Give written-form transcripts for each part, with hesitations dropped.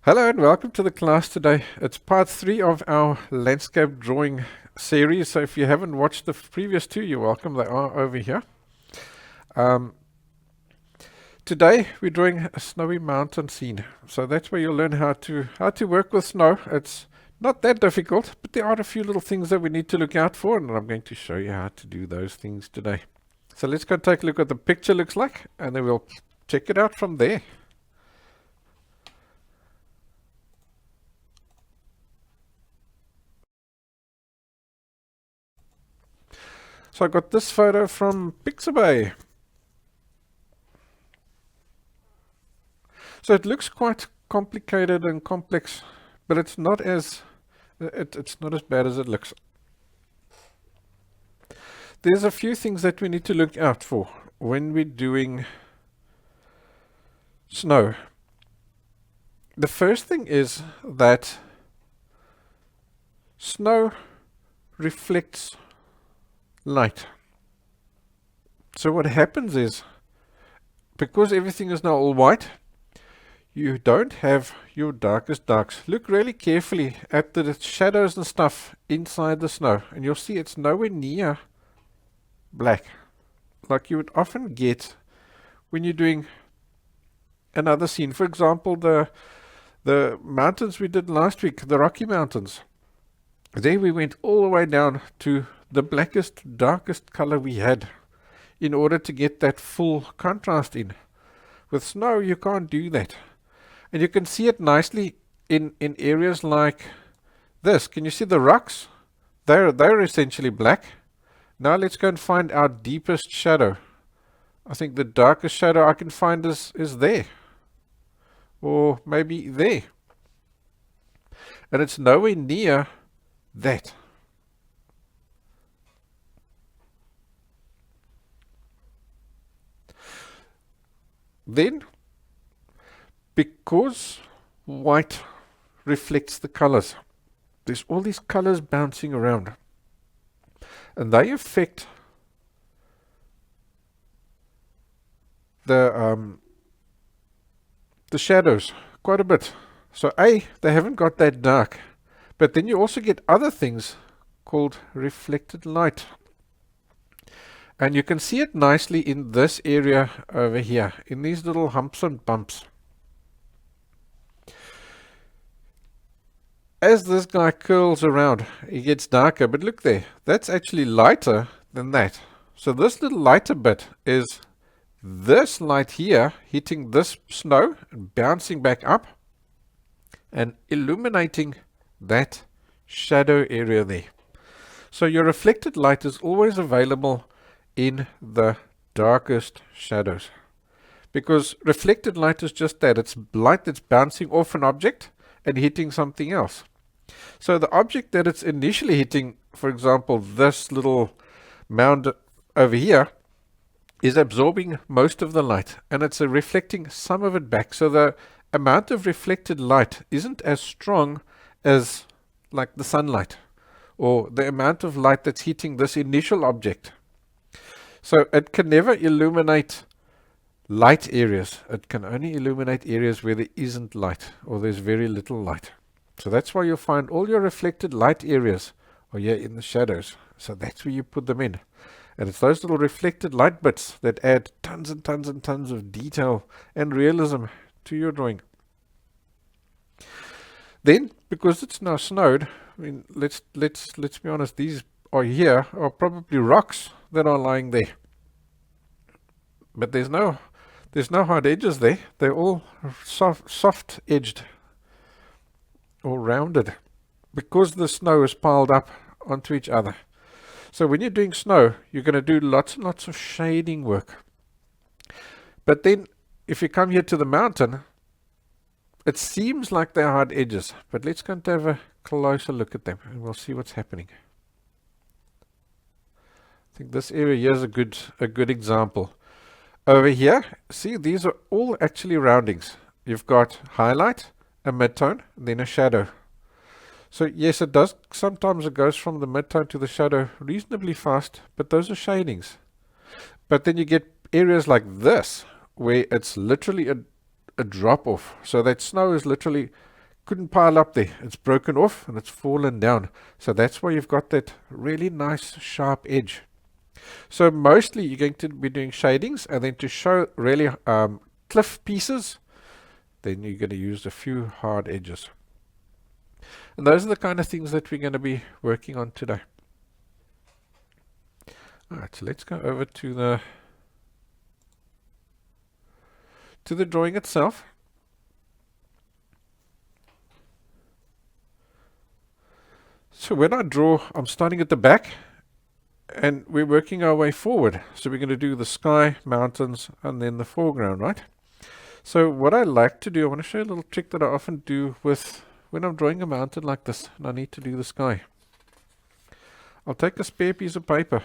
Hello and welcome to the class today. It's part 3 of our landscape drawing series. So if you haven't watched the previous two, you're welcome. They are over here. Today we're drawing a snowy mountain scene. So that's where you'll learn how to work with snow. It's not that difficult, but there are a few little things that we need to look out for, and I'm going to show you how to do those things today. So let's go take a look at what the picture looks like, and then we'll check it out from there. So I got this photo from Pixabay. So it looks quite complicated and complex, but it's not as bad as it looks. There's a few things that we need to look out for when we're doing snow. The first thing is that snow reflects light. So what happens is, because everything is now all white, you don't have your darkest darks. Look really carefully at the shadows and stuff inside the snow, and you'll see it's nowhere near black, like you would often get when you're doing another scene. For example, the mountains we did last week, the Rocky Mountains. There we went all the way down to the blackest, darkest color we had in order to get that full contrast in. With snow, you can't do that. And you can see it nicely in areas like this. Can you see the rocks? They're essentially black. Now let's go and find our deepest shadow. I think the darkest shadow I can find is there. Or maybe there. And it's nowhere near that. Then, because white reflects the colors, there's all these colors bouncing around, and they affect the shadows quite a bit. So they haven't got that dark, but then you also get other things called reflected light. And you can see it nicely in this area over here, in these little humps and bumps. As this guy curls around, he gets darker, but look there, that's actually lighter than that. So this little lighter bit is this light here hitting this snow and bouncing back up and illuminating that shadow area there. So your reflected light is always available in the darkest shadows, because reflected light is just that. It's light that's bouncing off an object and hitting something else. So the object that it's initially hitting, for example this little mound over here, is absorbing most of the light, and it's reflecting some of it back. So the amount of reflected light isn't as strong as like the sunlight, or the amount of light that's hitting this initial object. So it can never illuminate light areas. It can only illuminate areas where there isn't light, or there's very little light. So that's why you'll find all your reflected light areas are here in the shadows. So that's where you put them in. And it's those little reflected light bits that add tons and tons and tons of detail and realism to your drawing. Then, because it's now snowed, I mean, let's be honest, these are probably rocks that are lying there, but there's no hard edges there. They're all soft edged or rounded, because the snow is piled up onto each other. So when you're doing snow, you're going to do lots and lots of shading work. But then if you come here to the mountain, it seems like they're hard edges, but let's go and have a closer look at them and we'll see what's happening. I think this area here is a good example. Over here, see, these are all actually roundings. You've got highlight, a midtone, and then a shadow. So yes, it does, sometimes it goes from the midtone to the shadow reasonably fast, but those are shadings. But then you get areas like this, where it's literally a drop off. So that snow is literally couldn't pile up there. It's broken off and it's fallen down. So that's why you've got that really nice sharp edge. So mostly you're going to be doing shadings, and then to show really cliff pieces, then you're going to use a few hard edges. And those are the kind of things that we're going to be working on today. Alright, so let's go over to the drawing itself. So when I draw, I'm starting at the back, and we're working our way forward. So we're going to do the sky, mountains, and then the foreground, right? So what I like to do, I want to show you a little trick that I often do with when I'm drawing a mountain like this, and I need to do the sky. I'll take a spare piece of paper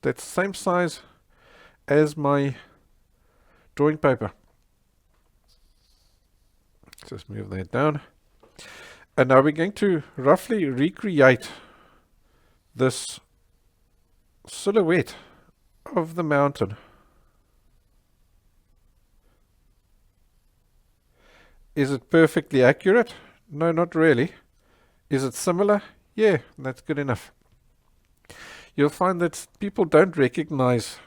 that's the same size as my drawing paper. Just move that down. And now we're going to roughly recreate this silhouette of the mountain. Is it perfectly accurate? No, not really. Is it similar? Yeah, that's good enough. You'll find that people don't recognize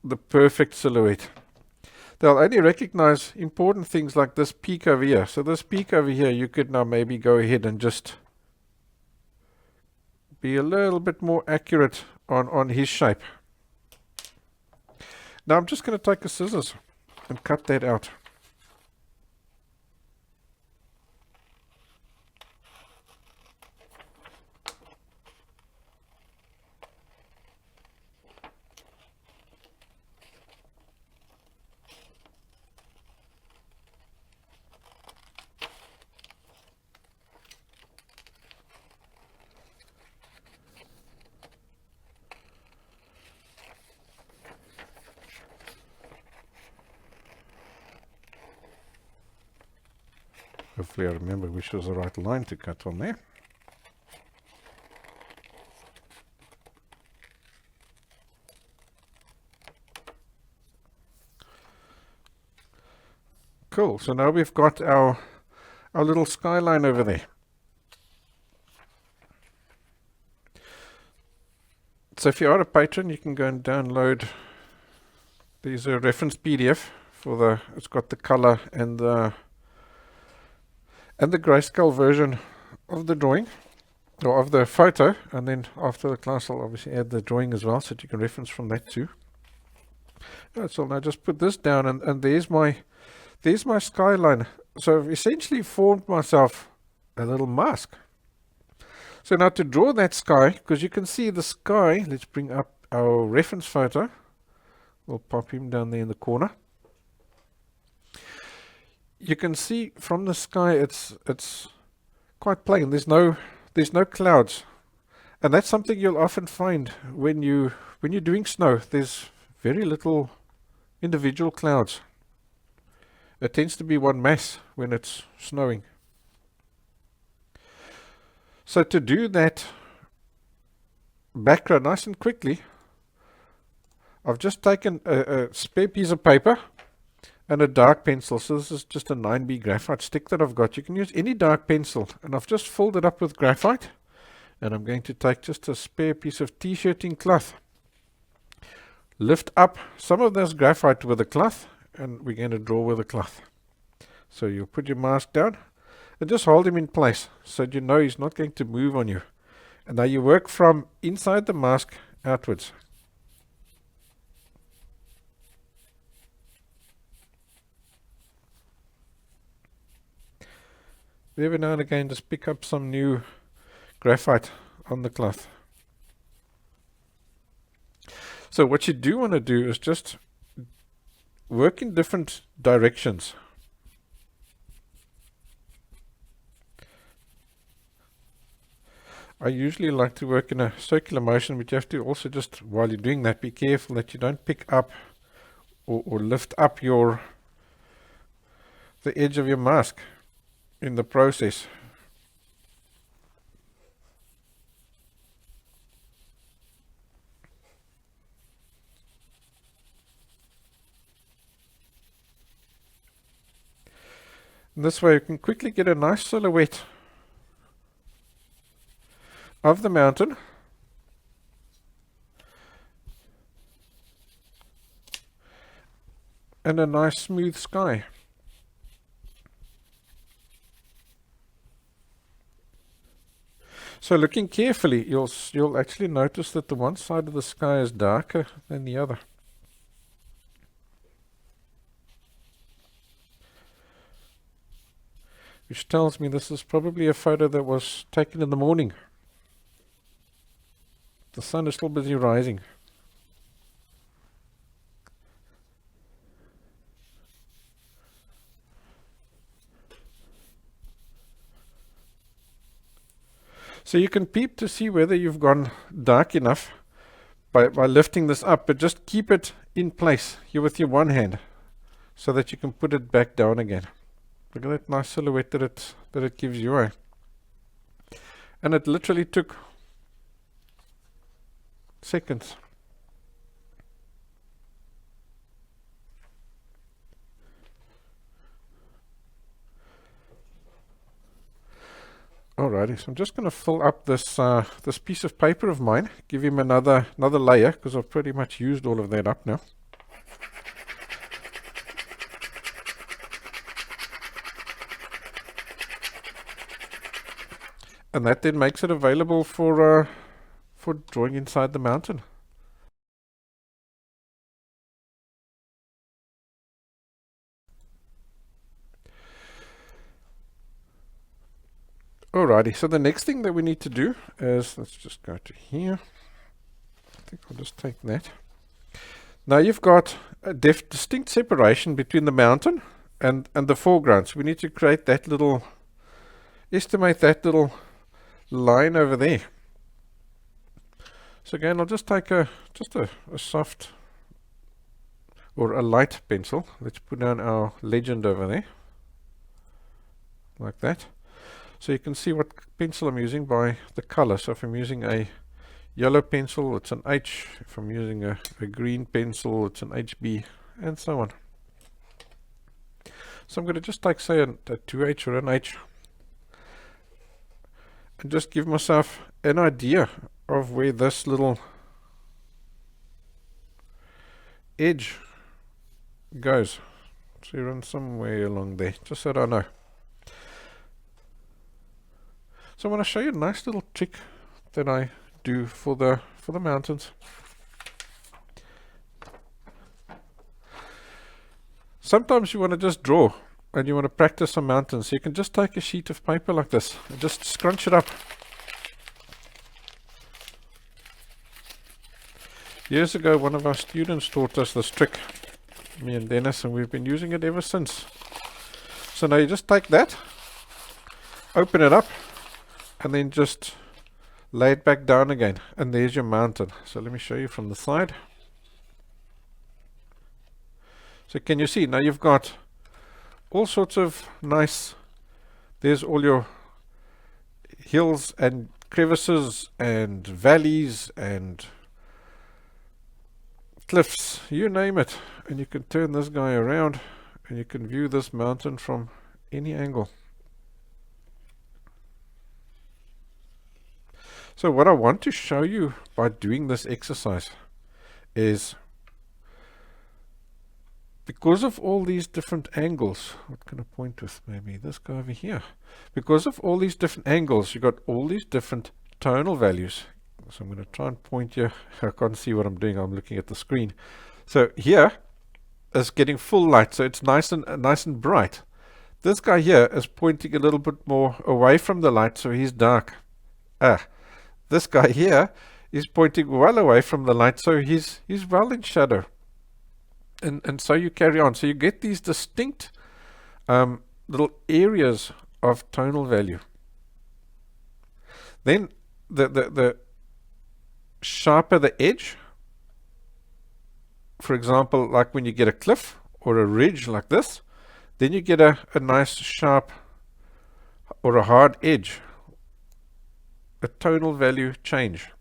the perfect silhouette. They'll only recognize important things like this peak over here. So this peak over here, you could now maybe go ahead and just be a little bit more accurate on his shape. Now I'm just going to take a scissors and cut that out. Hopefully I remember which was the right line to cut on there. Cool, so now we've got our little skyline over there. So if you are a patron, you can go and download. There's a reference PDF for it's got the color and the grayscale version of the drawing, or of the photo, and then after the class I'll obviously add the drawing as well, so that you can reference from that too. So now just put this down, and there's my skyline. So I've essentially formed myself a little mask. So now to draw that sky, because you can see the sky, let's bring up our reference photo. We'll pop him down there in the corner. You can see from the sky it's quite plain. There's no clouds, and that's something you'll often find when you're doing snow. There's very little individual clouds. It tends to be one mass when it's snowing. So to do that background nice and quickly, I've just taken a spare piece of paper and a dark pencil. So this is just a 9B graphite stick that I've got. You can use any dark pencil, and I've just filled it up with graphite, and I'm going to take just a spare piece of t-shirting cloth, lift up some of this graphite with the cloth, and we're going to draw with the cloth. So you'll put your mask down and just hold him in place so you know he's not going to move on you. And now you work from inside the mask outwards. Every now and again, just pick up some new graphite on the cloth. So what you do want to do is just work in different directions. I usually like to work in a circular motion, but you have to also just, while you're doing that, be careful that you don't pick up or lift up the edge of your mask in the process. And this way you can quickly get a nice silhouette of the mountain. And a nice smooth sky. So looking carefully, you'll actually notice that the one side of the sky is darker than the other. Which tells me this is probably a photo that was taken in the morning. The sun is still busy rising. So you can peep to see whether you've gone dark enough by lifting this up, but just keep it in place here with your one hand so that you can put it back down again. Look at that nice silhouette that it gives you, eh? And it literally took seconds. Alrighty, so I'm just going to fill up this this piece of paper of mine, give him another layer, because I've pretty much used all of that up now. And that then makes it available for drawing inside the mountain. Alrighty, so the next thing that we need to do is, let's just go to here. I think I'll just take that. Now you've got a distinct separation between the mountain and the foreground. So we need to create that little, estimate that little line over there. So again, I'll just take just a soft or a light pencil. Let's put down our legend over there, like that. So you can see what pencil I'm using by the color. So if I'm using a yellow pencil, it's an H. If I'm using a green pencil, it's an HB, and so on. So I'm going to just take, say, a 2H or an H, and just give myself an idea of where this little edge goes. So you run somewhere along there, just so that I know. So I want to show you a nice little trick that I do for the mountains. Sometimes you want to just draw and you want to practice some mountains. So you can just take a sheet of paper like this and just scrunch it up. Years ago, one of our students taught us this trick, me and Dennis, and we've been using it ever since. So now you just take that, open it up, and then just lay it back down again, and there's your mountain. So let me show you from the side. So can you see now you've got all sorts of nice, there's all your hills and crevices and valleys and cliffs, you name it, and you can turn this guy around and you can view this mountain from any angle. So what I want to show you by doing this exercise is, because of all these different angles, what can I point with? Maybe this guy over here. Because of all these different angles, you've got all these different tonal values. So I'm going to try and point you. I can't see what I'm doing. I'm looking at the screen. So here is getting full light, so it's nice and bright. This guy here is pointing a little bit more away from the light, so he's dark. This guy here is pointing well away from the light, so he's well in shadow. And so you carry on. So you get these distinct little areas of tonal value. Then the sharper the edge, for example, like when you get a cliff or a ridge like this, then you get a nice sharp or a hard edge, a tonal value change.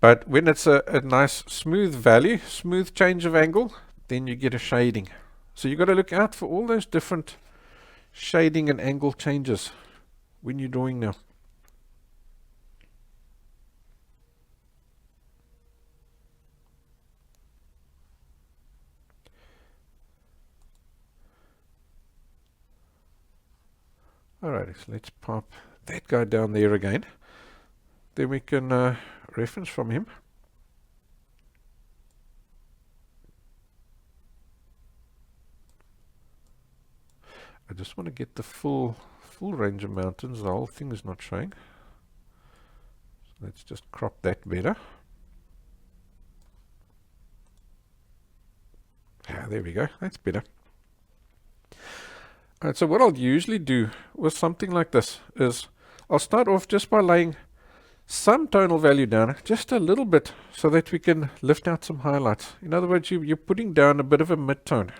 But when it's a nice smooth value, smooth change of angle, then you get a shading. So you've got to look out for all those different shading and angle changes when you're drawing now. Alrighty, so let's pop that guy down there again. Then we can reference from him. I just want to get the full range of mountains. The whole thing is not showing. So let's just crop that better. Ah, there we go. That's better. Alright, so what I'll usually do with something like this is I'll start off just by laying some tonal value down, just a little bit, so that we can lift out some highlights. In other words, you're putting down a bit of a mid-tone.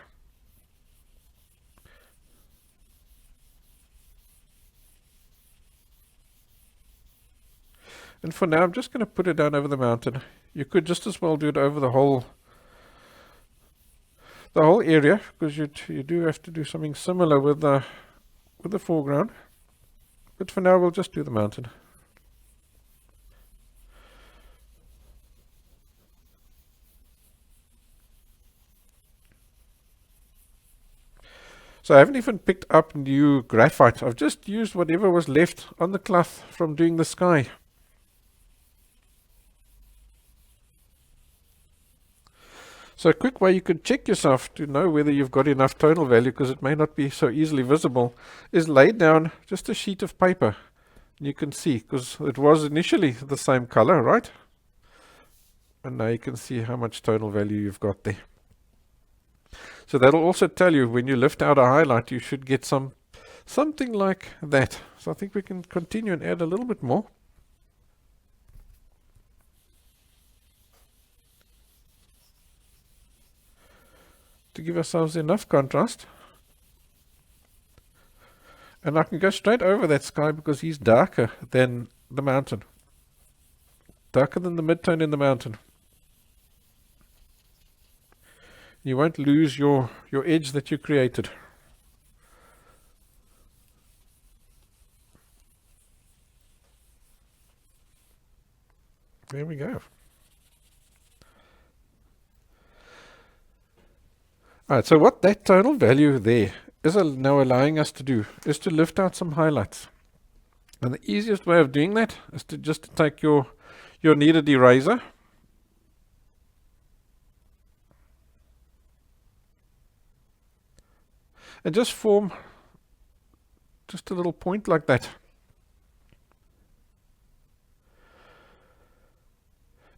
And for now, I'm just going to put it down over the mountain. You could just as well do it over the whole area, because you do have to do something similar with the foreground. But for now, we'll just do the mountain. So I haven't even picked up new graphite. I've just used whatever was left on the cloth from doing the sky. So a quick way you can check yourself to know whether you've got enough tonal value, because it may not be so easily visible, is lay down just a sheet of paper. You can see, because it was initially the same color, right? And now you can see how much tonal value you've got there. So that'll also tell you when you lift out a highlight, you should get something like that. So I think we can continue and add a little bit more. To give ourselves enough contrast. And I can go straight over that sky because he's darker than the mountain. Darker than the midtone in the mountain. You won't lose your edge that you created. There we go. Alright, so what that tonal value there is now allowing us to do is to lift out some highlights. And the easiest way of doing that is to just take your kneaded eraser and just form just a little point like that.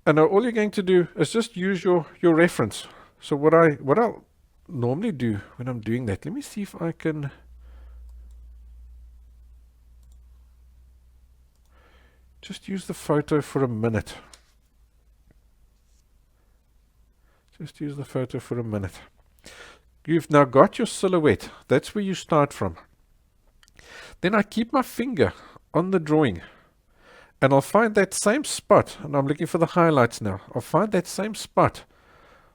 And now all you're going to do is just use your reference. So what I'll normally do when I'm doing that, let me see if I can just use the photo for a minute. Just use the photo for a minute. You've now got your silhouette. That's where you start from. Then I keep my finger on the drawing and I'll find that same spot, and I'm looking for the highlights now. I'll find that same spot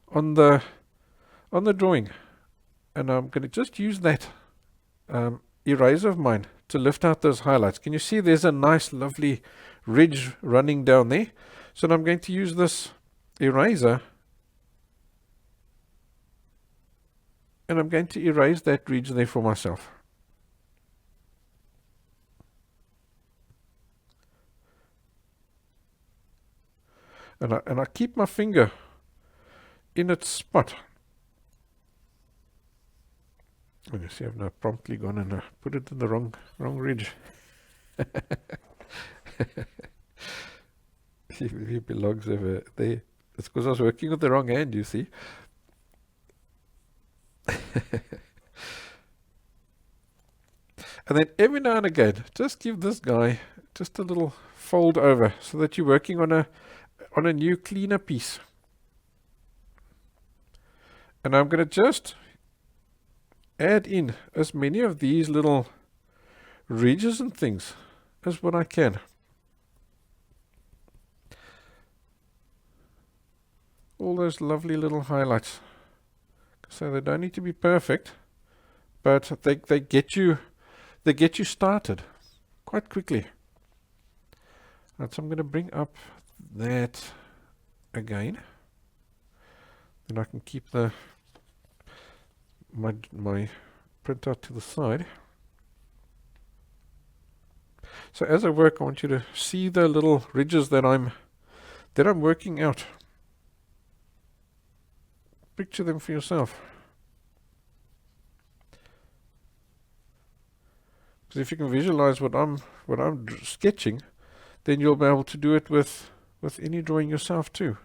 on the drawing, and I'm going to just use that eraser of mine to lift out those highlights. Can you see there's a nice lovely ridge running down there? So now I'm going to use this eraser and I'm going to erase that ridge there for myself. And I keep my finger in its spot. And you see I've now promptly gone and put it in the wrong ridge. It belongs over there. It's because I was working with the wrong hand, you see. And then every now and again, just give this guy just a little fold over so that you're working on a new cleaner piece. And I'm going to just add in as many of these little ridges and things as what I can. All those lovely little highlights. So they don't need to be perfect, but they get you they get you started quite quickly. Right, so I'm going to bring up that again. Then I can keep my printout to the side. So as I work, I want you to see the little ridges that I'm working out. Picture them for yourself. Because if you can visualize what I'm sketching, then you'll be able to do it with any drawing yourself too.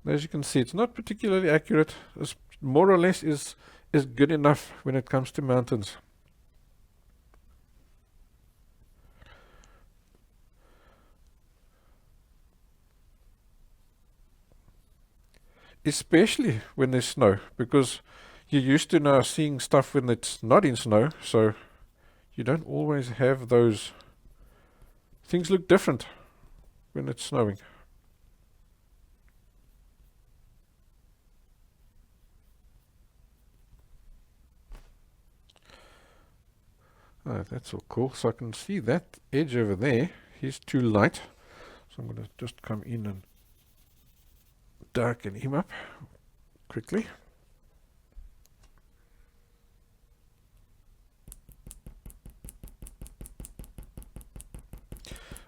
As you can see, it's not particularly accurate. It's more or less is good enough when it comes to mountains. Especially when there's snow, because you're used to now seeing stuff when it's not in snow, so you don't always have those. Things look different when it's snowing. Oh, that's all cool. So I can see that edge over there. He's too light. So I'm going to just come in and darken him up quickly.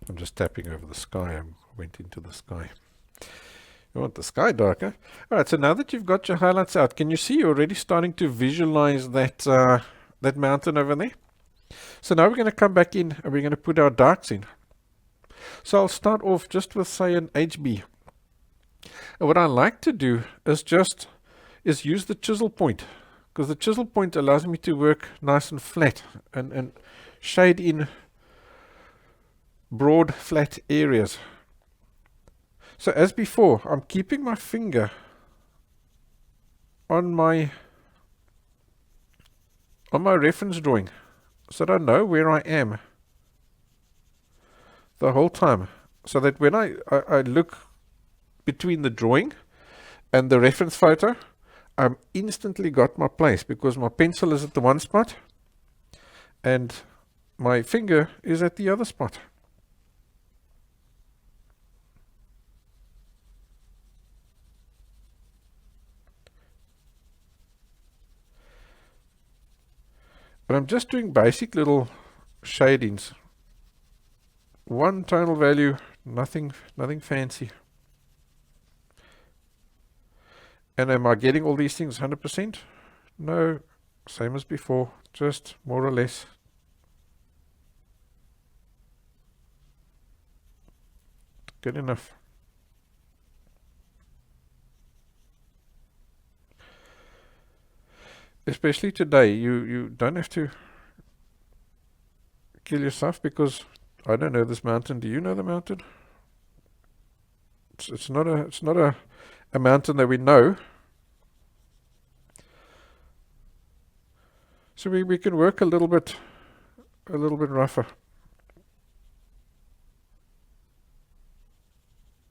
I'm just tapping over the sky. I went into the sky. You want the sky darker? Alright, so now that you've got your highlights out, can you see you're already starting to visualize that that mountain over there? So now we're going to come back in and we're going to put our darks in. So I'll start off just with, say, an HB. And what I like to do is use the chisel point, because the chisel point allows me to work nice and flat and shade in broad, flat areas. So as before, I'm keeping my finger on my reference drawing, so that I know where I am the whole time, so that when I look between the drawing and the reference photo, I'm instantly got my place, because my pencil is at the one spot and my finger is at the other spot. But I'm just doing basic little shadings. One tonal value, nothing fancy. And am I getting all these things 100%? No, same as before, just more or less. Good enough. Especially today, you don't have to kill yourself, because I don't know this mountain. Do you know the mountain? It's not a mountain that we know. So we can work a little bit rougher.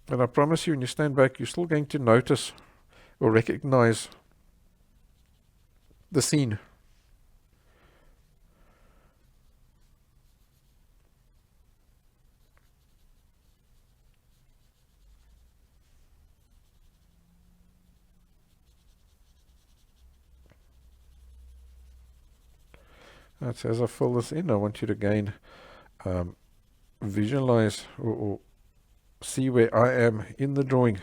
And I promise you, when you stand back, you're still going to notice or recognize the scene. Right, so as I fill this in, I want you to again visualize or see where I am in the drawing.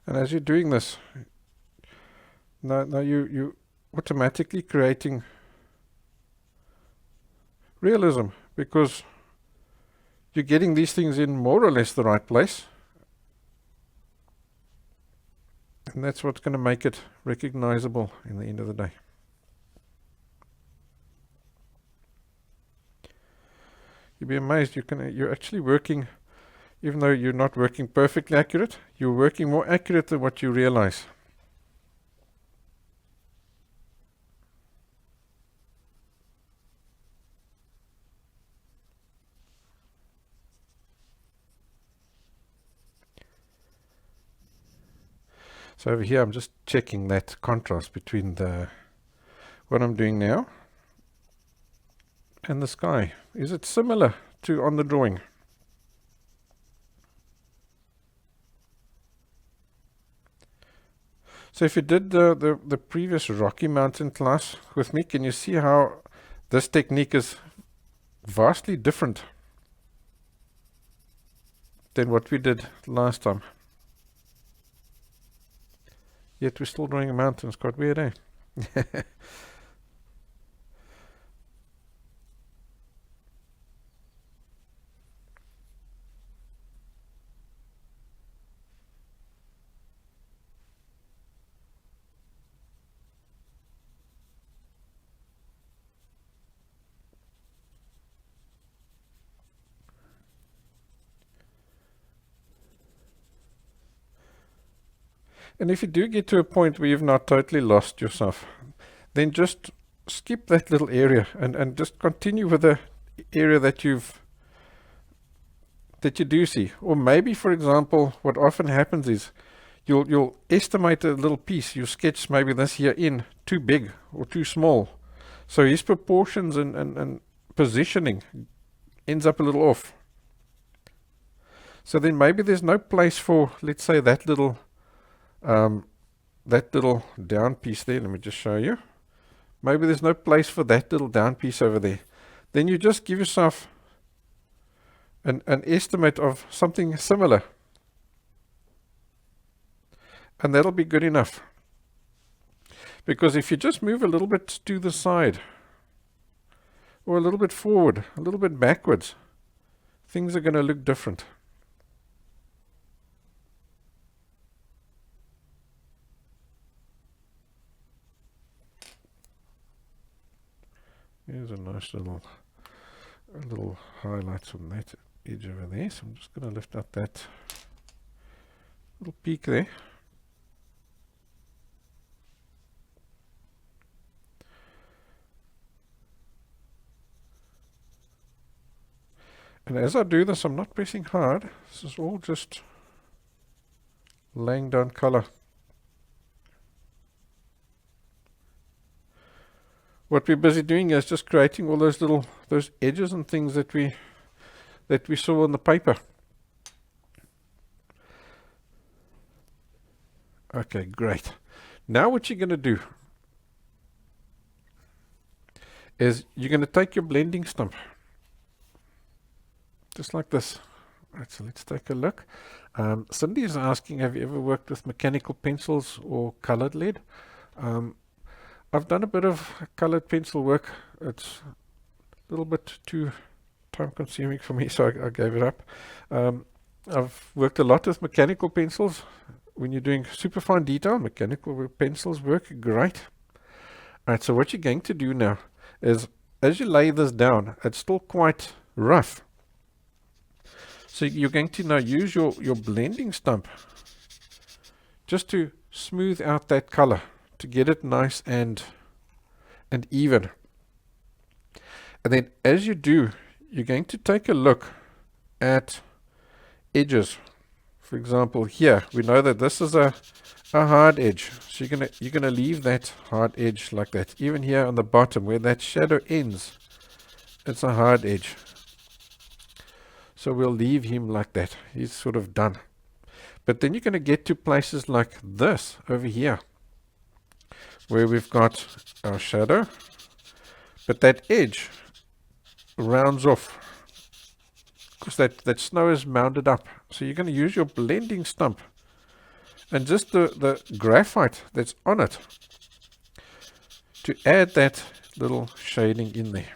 And as you're doing this, now you automatically creating realism, because you're getting these things in more or less the right place. And that's what's going to make it recognizable in the end of the day. You'll be amazed. You're actually working, even though you're not working perfectly accurate, you're working more accurate than what you realize. So over here, I'm just checking that contrast between what I'm doing now and the sky. Is it similar to on the drawing? So if you did the previous Rocky Mountain class with me, can you see how this technique is vastly different than what we did last time? Yet we're still drawing a mountain. It's quite weird, eh? And if you do get to a point where you've not totally lost yourself, then just skip that little area and just continue with the area that you do see. Or maybe, for example, what often happens is you'll estimate a little piece. You sketch maybe this here in too big or too small. So his proportions and positioning ends up a little off. So then maybe there's no place for, let's say, that little down piece there. Let me just show you. Maybe there's no place for that little down piece over there. Then you just give yourself an estimate of something similar, and that'll be good enough. Because if you just move a little bit to the side, or a little bit forward, a little bit backwards, things are going to look different. Here's a nice little highlight on that edge over there. So I'm just going to lift up that little peak there. And as I do this, I'm not pressing hard. This is all just laying down color. What we're busy doing is just creating all those edges and things that we saw on the paper. Okay, great. Now what you're going to do is you're going to take your blending stump, just like this. Right, so let's take a look. Cindy is asking, have you ever worked with mechanical pencils or colored lead? I've done a bit of colored pencil work. It's a little bit too time consuming for me, so I gave it up. I've worked a lot with mechanical pencils. When you're doing super fine detail, mechanical pencils work great. Alright, so what you're going to do now is, as you lay this down, it's still quite rough. So you're going to now use your blending stump just to smooth out that color, to get it nice and even. And then as you do, you're going to take a look at edges. For example, here we know that this is a hard edge, so you're gonna leave that hard edge like that. Even here on the bottom where that shadow ends, it's a hard edge. So we'll leave him like that. He's sort of done. But then you're going to get to places like this over here, where we've got our shadow, but that edge rounds off because that snow is mounded up. So you're going to use your blending stump and just the graphite that's on it to add that little shading in there.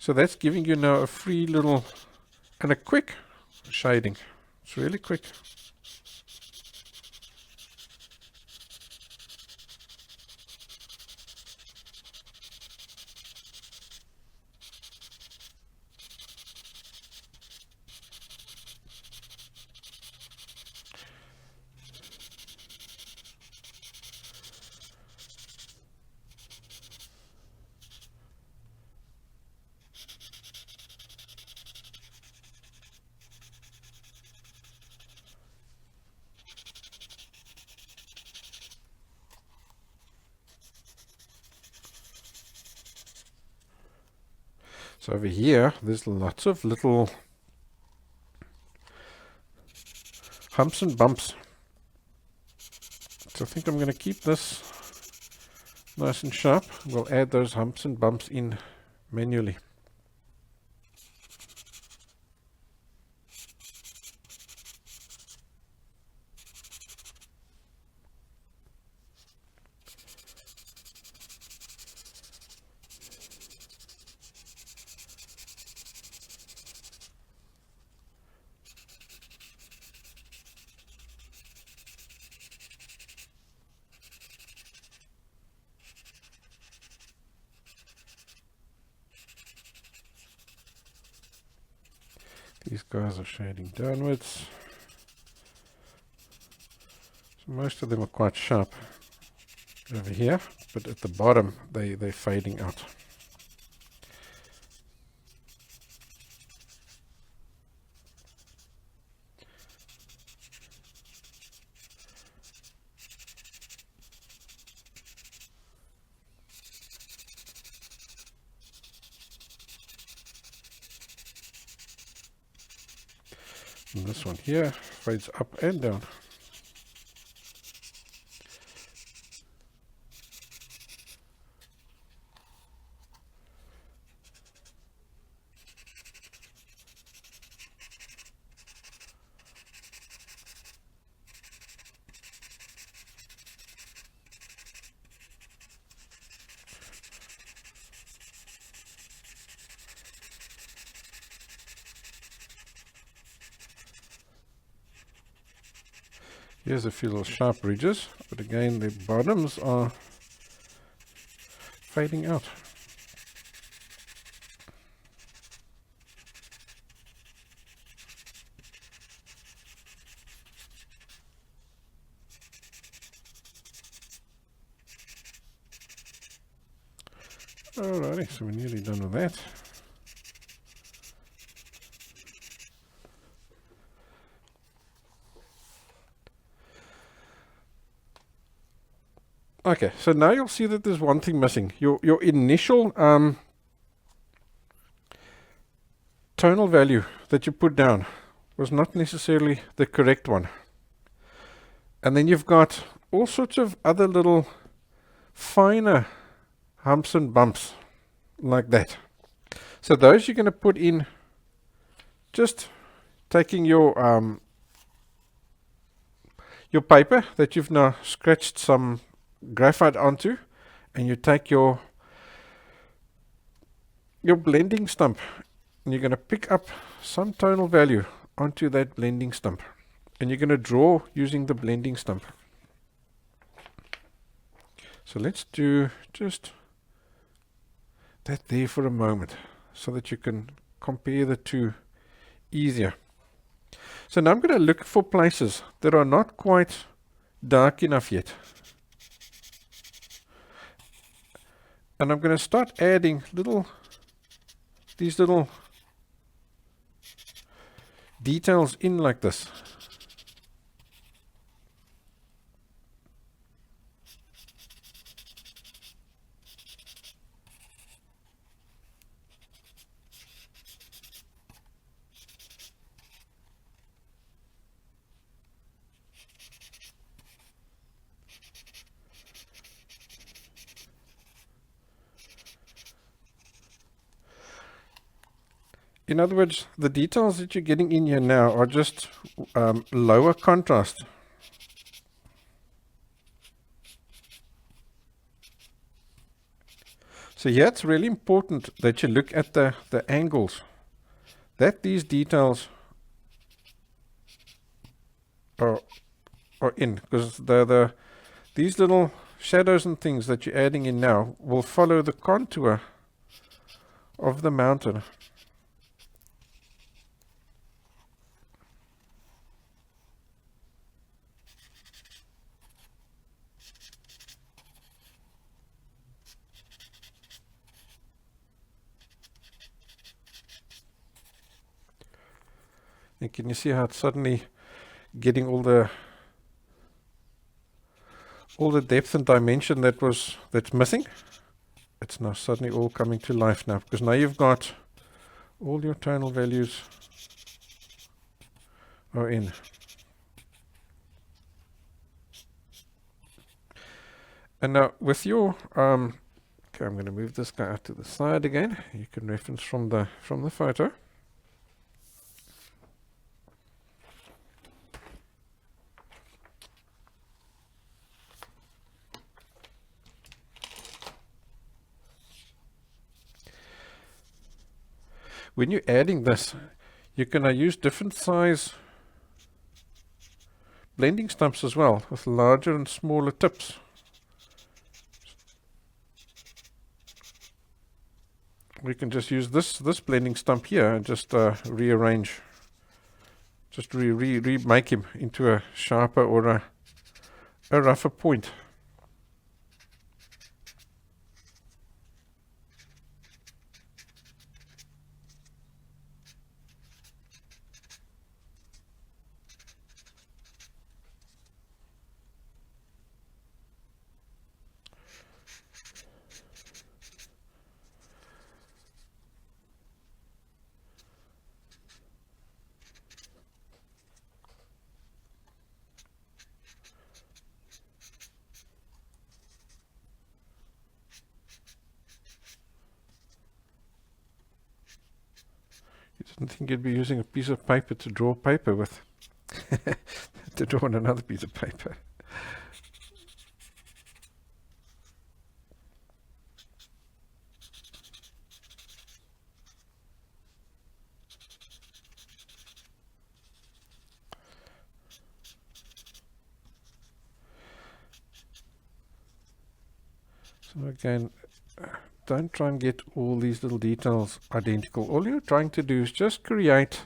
So that's giving you now a free little and a quick shading. It's really quick. So over here, there's lots of little humps and bumps. So I think I'm going to keep this nice and sharp. We'll add those humps and bumps in manually. These guys are shading downwards. So most of them are quite sharp over here, but at the bottom they're fading out. And this one here fades up and down. Here's a few little sharp ridges, but again the bottoms are fading out. Alrighty, so we're nearly done with that. Okay, so now you'll see that there's one thing missing. Your initial tonal value that you put down was not necessarily the correct one. And then you've got all sorts of other little finer humps and bumps like that. So those you're going to put in just taking your paper that you've now scratched some graphite onto, and you take your blending stump and you're going to pick up some tonal value onto that blending stump, and you're going to draw using the blending stump. So let's do just that there for a moment so that you can compare the two easier. So now I'm going to look for places that are not quite dark enough yet. And I'm going to start adding these little details in like this. In other words, the details that you're getting in here now are just lower contrast. So here it's really important that you look at the angles, that these details are in, because these little shadows and things that you're adding in now will follow the contour of the mountain. And can you see how it's suddenly getting all the depth and dimension that's missing? It's now suddenly all coming to life now, because now you've got all your tonal values are in. And now with your okay, I'm going to move this guy out to the side again. You can reference from the photo. When you're adding this, you can use different size blending stumps as well, with larger and smaller tips. We can just use this blending stump here and just rearrange, just remake him into a sharper or a rougher point. You didn't think you'd be using a piece of paper to draw paper with, to draw on another piece of paper. So again, don't try and get all these little details identical. All you're trying to do is just create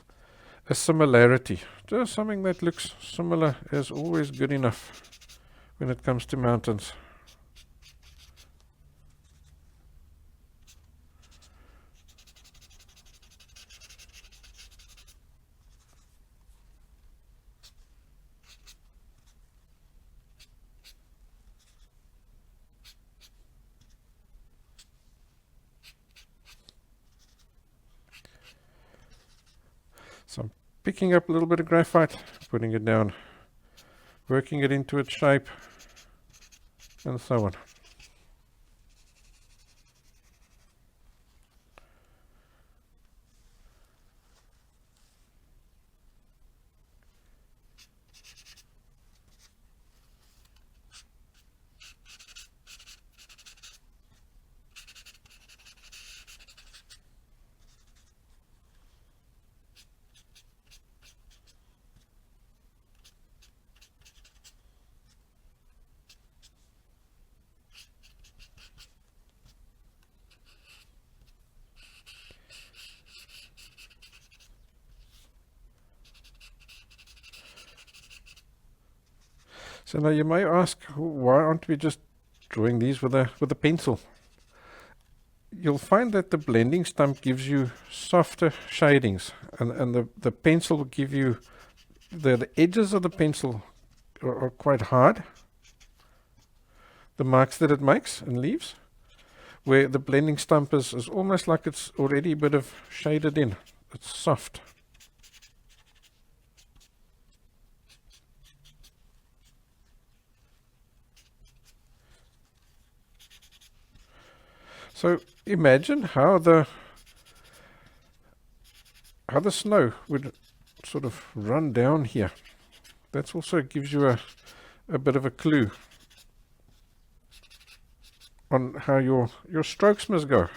a similarity. Just something that looks similar is always good enough when it comes to mountains. So I'm picking up a little bit of graphite, putting it down, working it into its shape, and so on. So now you may ask, why aren't we just drawing these with a pencil? You'll find that the blending stump gives you softer shadings, and the pencil will give you, the edges of the pencil are quite hard, the marks that it makes and leaves, where the blending stump is almost like it's already a bit of shaded in. It's soft. So imagine how the snow would sort of run down here. That also gives you a bit of a clue. on how your strokes must go.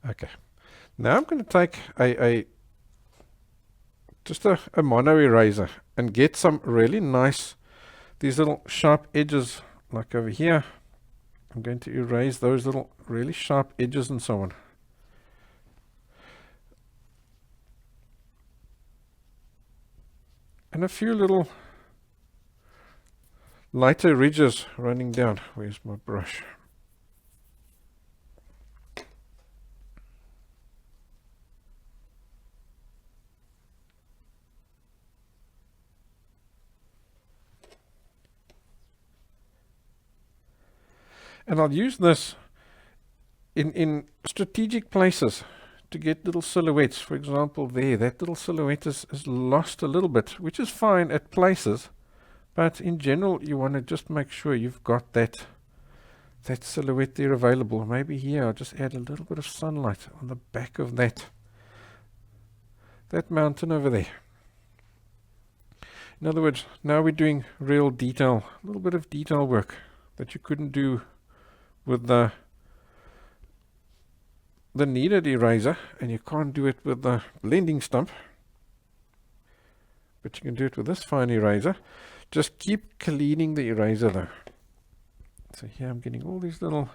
Okay, now I'm going to take just a mono eraser and get some really nice, these little sharp edges, like over here. I'm going to erase those little really sharp edges and so on. And a few little lighter ridges running down. Where's my brush? And I'll use this in strategic places to get little silhouettes. For example, there, that little silhouette is lost a little bit, which is fine at places, but in general, you want to just make sure you've got that silhouette there available. Maybe here, I'll just add a little bit of sunlight on the back of that mountain over there. In other words, now we're doing real detail, a little bit of detail work that you couldn't do with the kneaded eraser, and you can't do it with the blending stump, but you can do it with this fine eraser. Just keep cleaning the eraser though. So here I'm getting all these little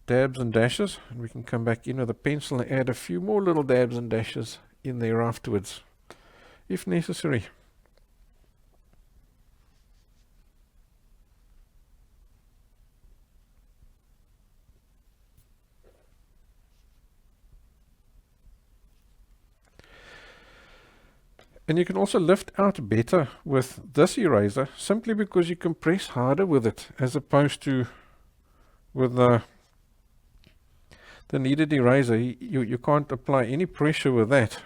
dabs and dashes, and we can come back in with a pencil and add a few more little dabs and dashes in there afterwards, if necessary. And you can also lift out better with this eraser, simply because you can press harder with it, as opposed to with the kneaded eraser. You can't apply any pressure with that.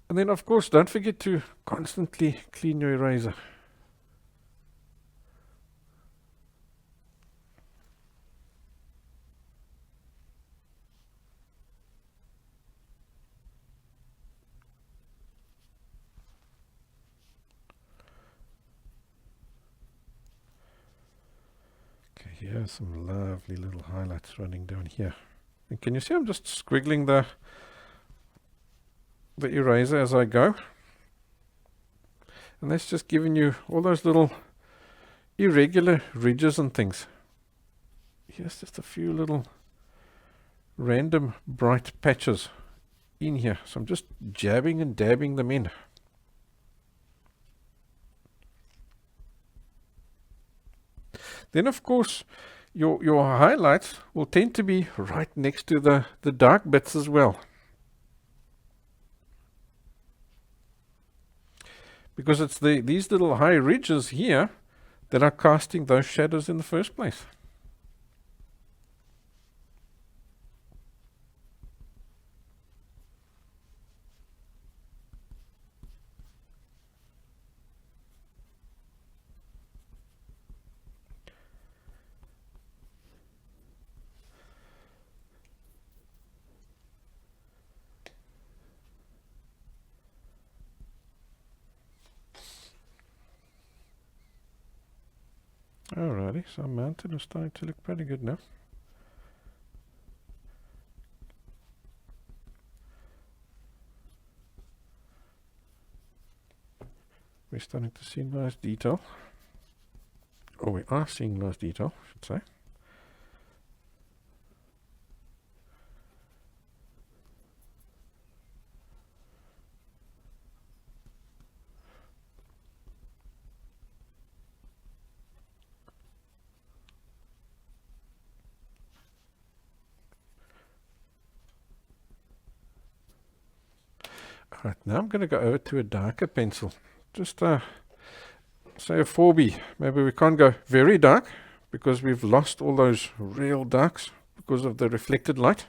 And then, of course, don't forget to constantly clean your eraser. Okay, here are some lovely little highlights running down here. And can you see I'm just squiggling the eraser as I go? And that's just giving you all those little irregular ridges and things. Here's just a few little random bright patches in here. So I'm just jabbing and dabbing them in. Then, of course, your highlights will tend to be right next to the dark bits as well. Because it's these little high ridges here that are casting those shadows in the first place. Alrighty, so mountain is starting to look pretty good now. We're starting to see nice detail. Or we are seeing nice detail, I should say. Alright, now I'm going to go over to a darker pencil. Just say a 4B. Maybe we can't go very dark because we've lost all those real darks because of the reflected light.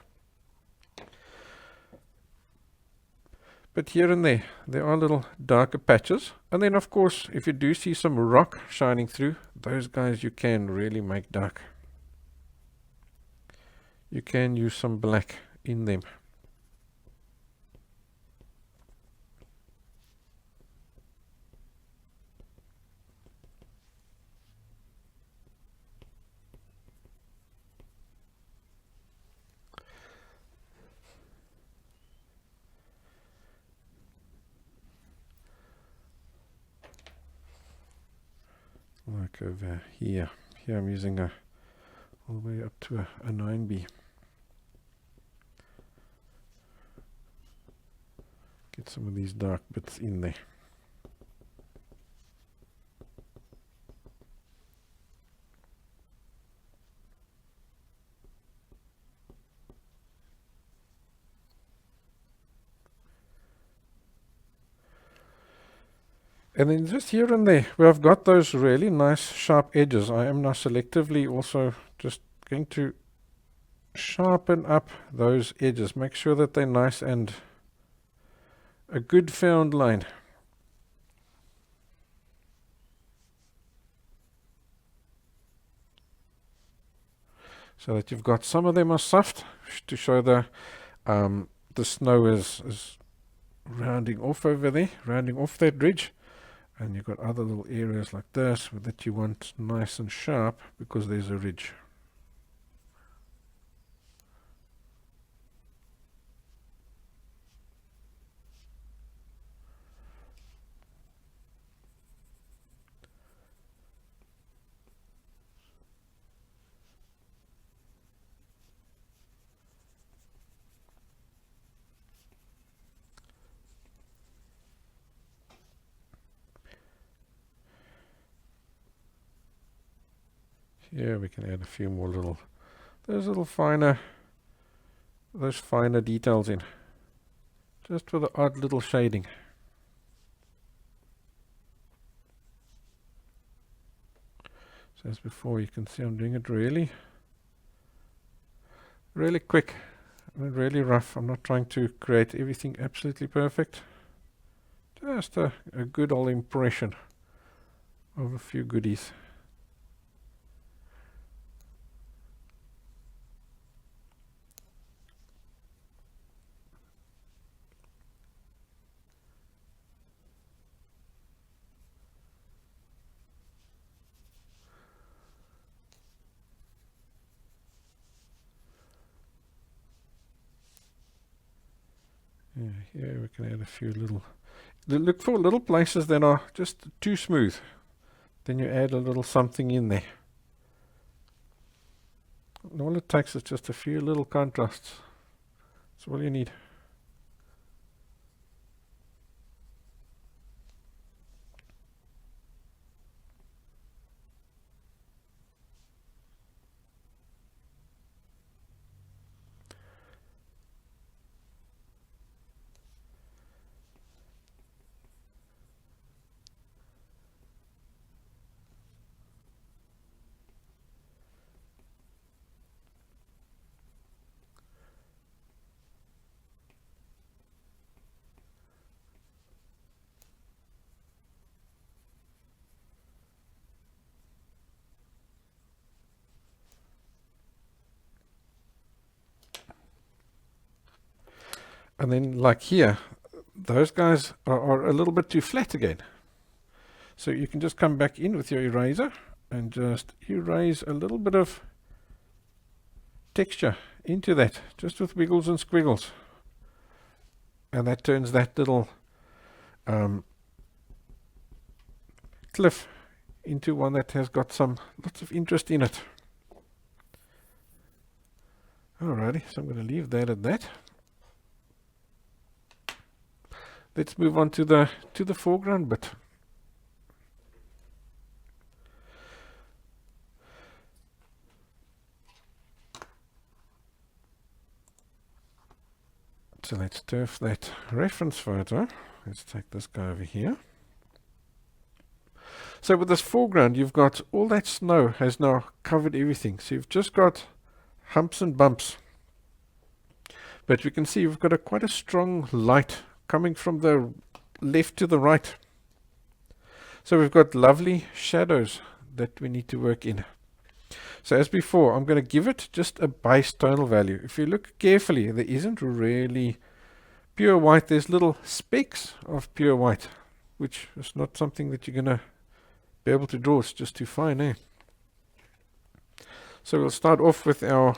But here and there are little darker patches. And then of course, if you do see some rock shining through, those guys you can really make dark. You can use some black in them. Like over here. Here I'm using all the way up to a 9B. Get some of these dark bits in there. And then just here and there, where I've got those really nice sharp edges, I am now selectively also just going to sharpen up those edges. Make sure that they're nice and a good found line. So that you've got some of them are soft to show the snow is rounding off over there, rounding off that ridge. And you've got other little areas like this that you want nice and sharp because there's a ridge. Here we can add a few more those finer details in, just for the odd little shading. So as before, you can see I'm doing it really quick and really rough. I'm not trying to create everything absolutely perfect. Just a good old impression of a few goodies. Yeah, here we can add a few look for little places that are just too smooth. Then you add a little something in there. And all it takes is just a few little contrasts. That's all you need. And then like here, those guys are a little bit too flat again. So you can just come back in with your eraser and just erase a little bit of texture into that, just with wiggles and squiggles. And that turns that little cliff into one that has got lots of interest in it. Alrighty, so I'm going to leave that at that. Let's move on to the foreground bit. So let's turf that reference photo. Let's take this guy over here. So with this foreground, you've got all that snow has now covered everything. So you've just got humps and bumps. But you can see you've got quite a strong light coming from the left to the right. So we've got lovely shadows that we need to work in. So as before, I'm going to give it just a base tonal value. If you look carefully, there isn't really pure white. There's little specks of pure white, which is not something that you're going to be able to draw. It's just too fine, eh? So we'll start off with our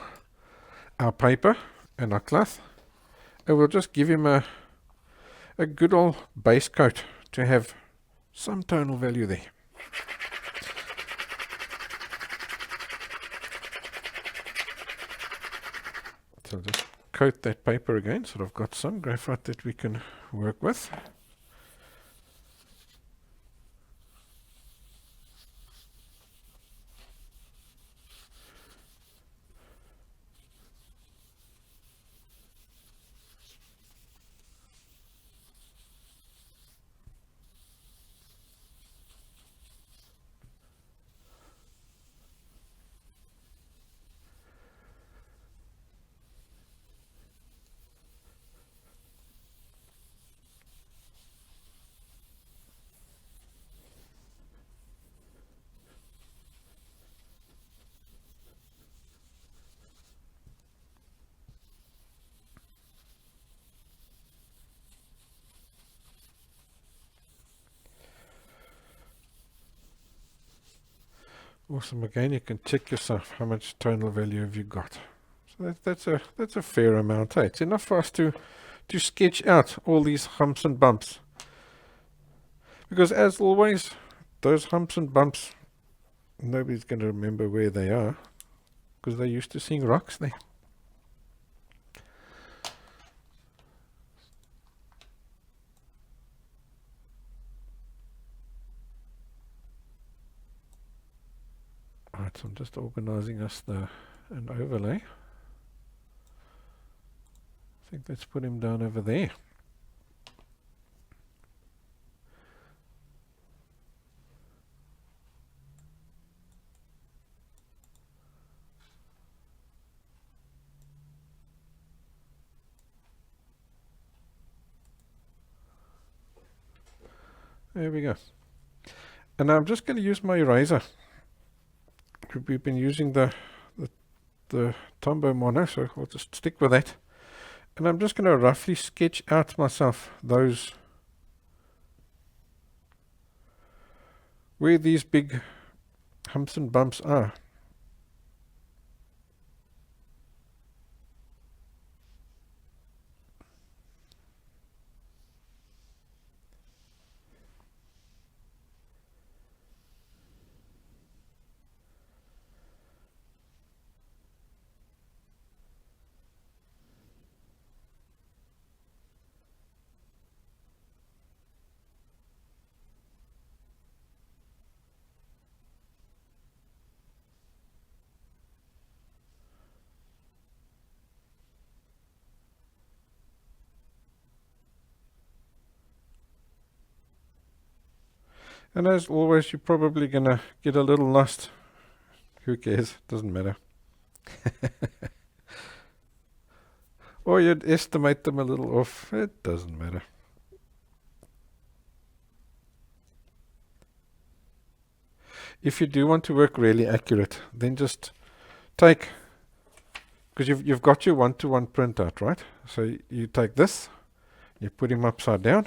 paper and our cloth, and we'll just give him a good old base coat to have some tonal value there. So I'll just coat that paper again so I've got some graphite that we can work with. Awesome. Again, you can check yourself how much tonal value have you got. So that's a fair amount. It's enough for us to sketch out all these humps and bumps. Because as always, those humps and bumps, nobody's going to remember where they are, because they're used to seeing rocks there. Right, so I'm just organizing us an overlay. I think let's put him down over there. There we go. And I'm just going to use my eraser. We've been using the Tombow Mono, so I'll just stick with that. And I'm just going to roughly sketch out myself those where these big humps and bumps are. And as always, you're probably going to get a little lost. Who cares? Doesn't matter. Or you'd estimate them a little off. It doesn't matter. If you do want to work really accurate, then just take, because you've got your one-to-one printout, right? So you take this, you put him upside down,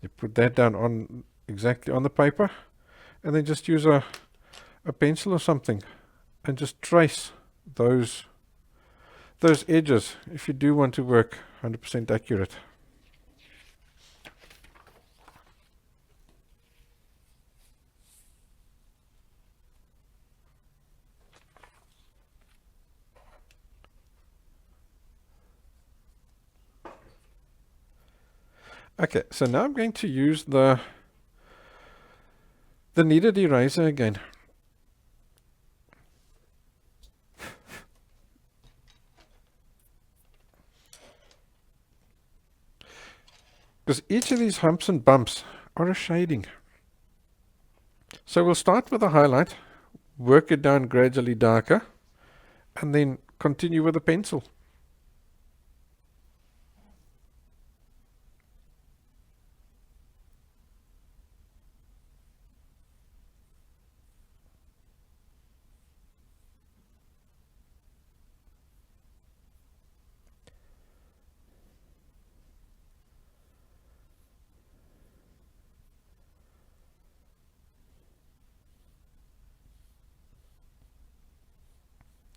you put that down on exactly on the paper, and then just use a a pencil or something and just trace those edges if you do want to work 100% accurate. Okay, so now I'm going to use the kneaded eraser again. Because each of these humps and bumps are a shading. So we'll start with a highlight, work it down gradually darker, and then continue with a pencil.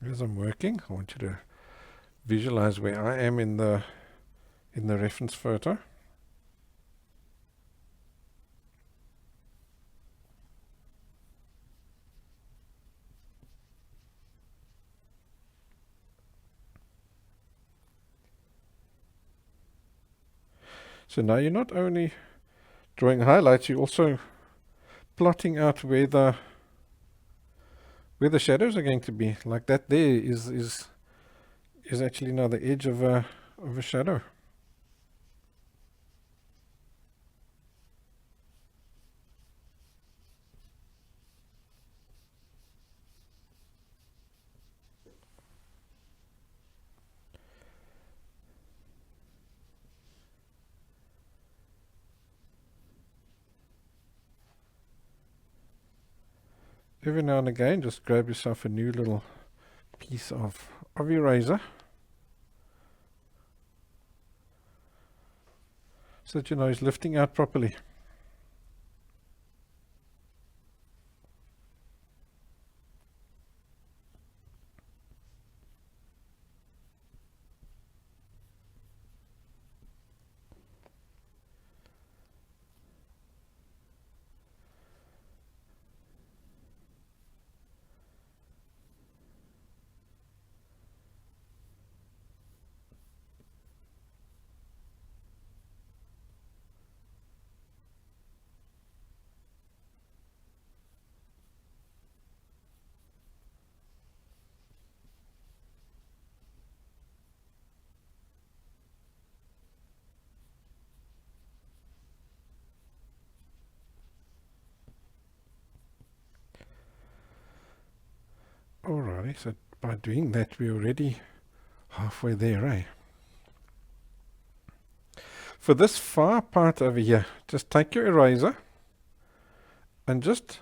As I'm working, I want you to visualize where I am in the reference photo. So now you're not only drawing highlights, you're also plotting out where the shadows are going to be. Like that there is actually now the edge of a shadow. Every now and again, just grab yourself a new little piece of eraser so that you know it's lifting out properly. Alrighty, so by doing that we're already halfway there, eh? For this far part over here, just take your eraser and just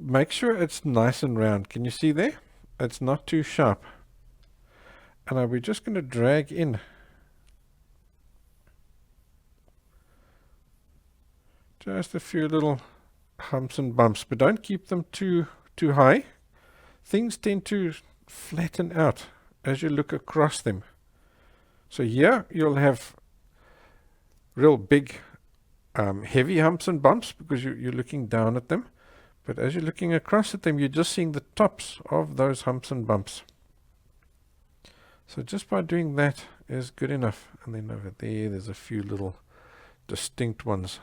make sure it's nice and round. Can you see there? It's not too sharp. And we're just going to drag in just a few little humps and bumps, but don't keep them too high. Things tend to flatten out as you look across them. So here you'll have real big heavy humps and bumps because you're looking down at them, but as you're looking across at them you're just seeing the tops of those humps and bumps. So just by doing that is good enough. And then over there's a few little distinct ones.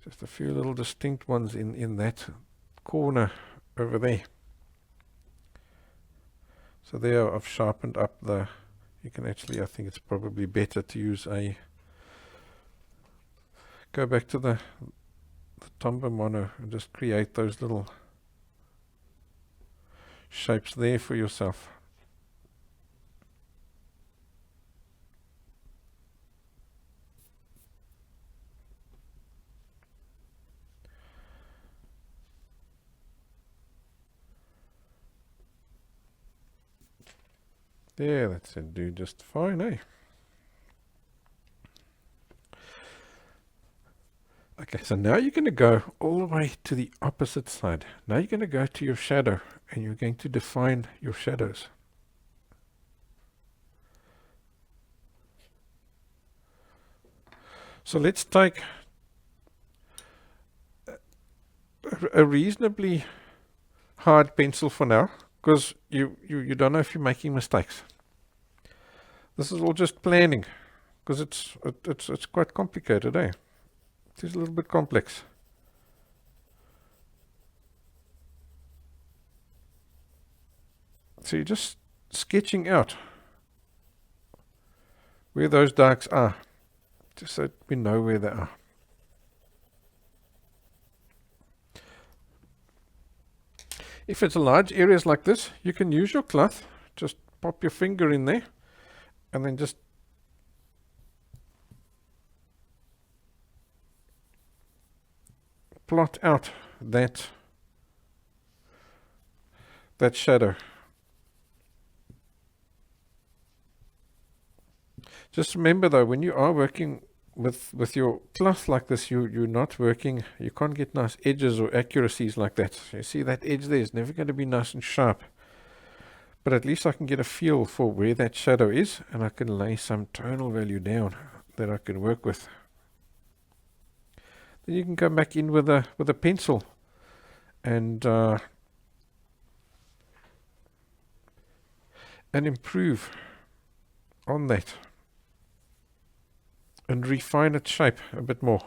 Just a few little distinct ones in that corner over there. So there I've sharpened up you can actually, I think it's probably better to use go back to the Tombow Mono and just create those little shapes there for yourself. There, that's it, do just fine, eh? Okay, so now you're going to go all the way to the opposite side. Now you're going to go to your shadow, and you're going to define your shadows. So let's take a reasonably hard pencil for now, because you don't know if you're making mistakes. This is all just planning, because it's quite complicated, eh? It is a little bit complex. So you're just sketching out where those darks are, just so we know where they are. If it's large areas like this, you can use your cloth, just pop your finger in there, and then just plot out that shadow. Just remember though, when you are working with your cloth like this, you're not working, you can't get nice edges or accuracies like that. You see that edge there is never going to be nice and sharp. But at least I can get a feel for where that shadow is, and I can lay some tonal value down that I can work with. Then you can come back in with a pencil and improve on that and refine its shape a bit more.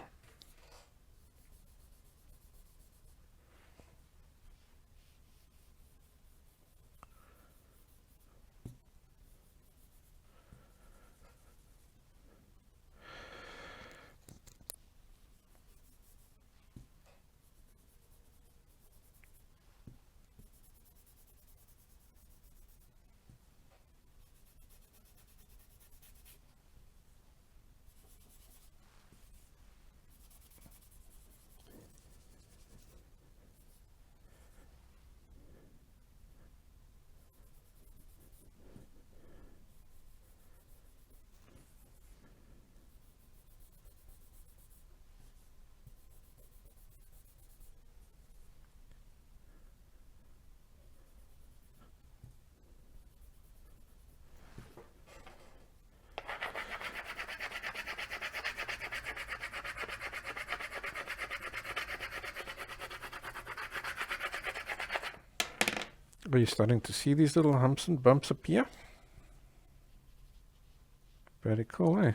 Are you starting to see these little humps and bumps appear? Very cool, eh?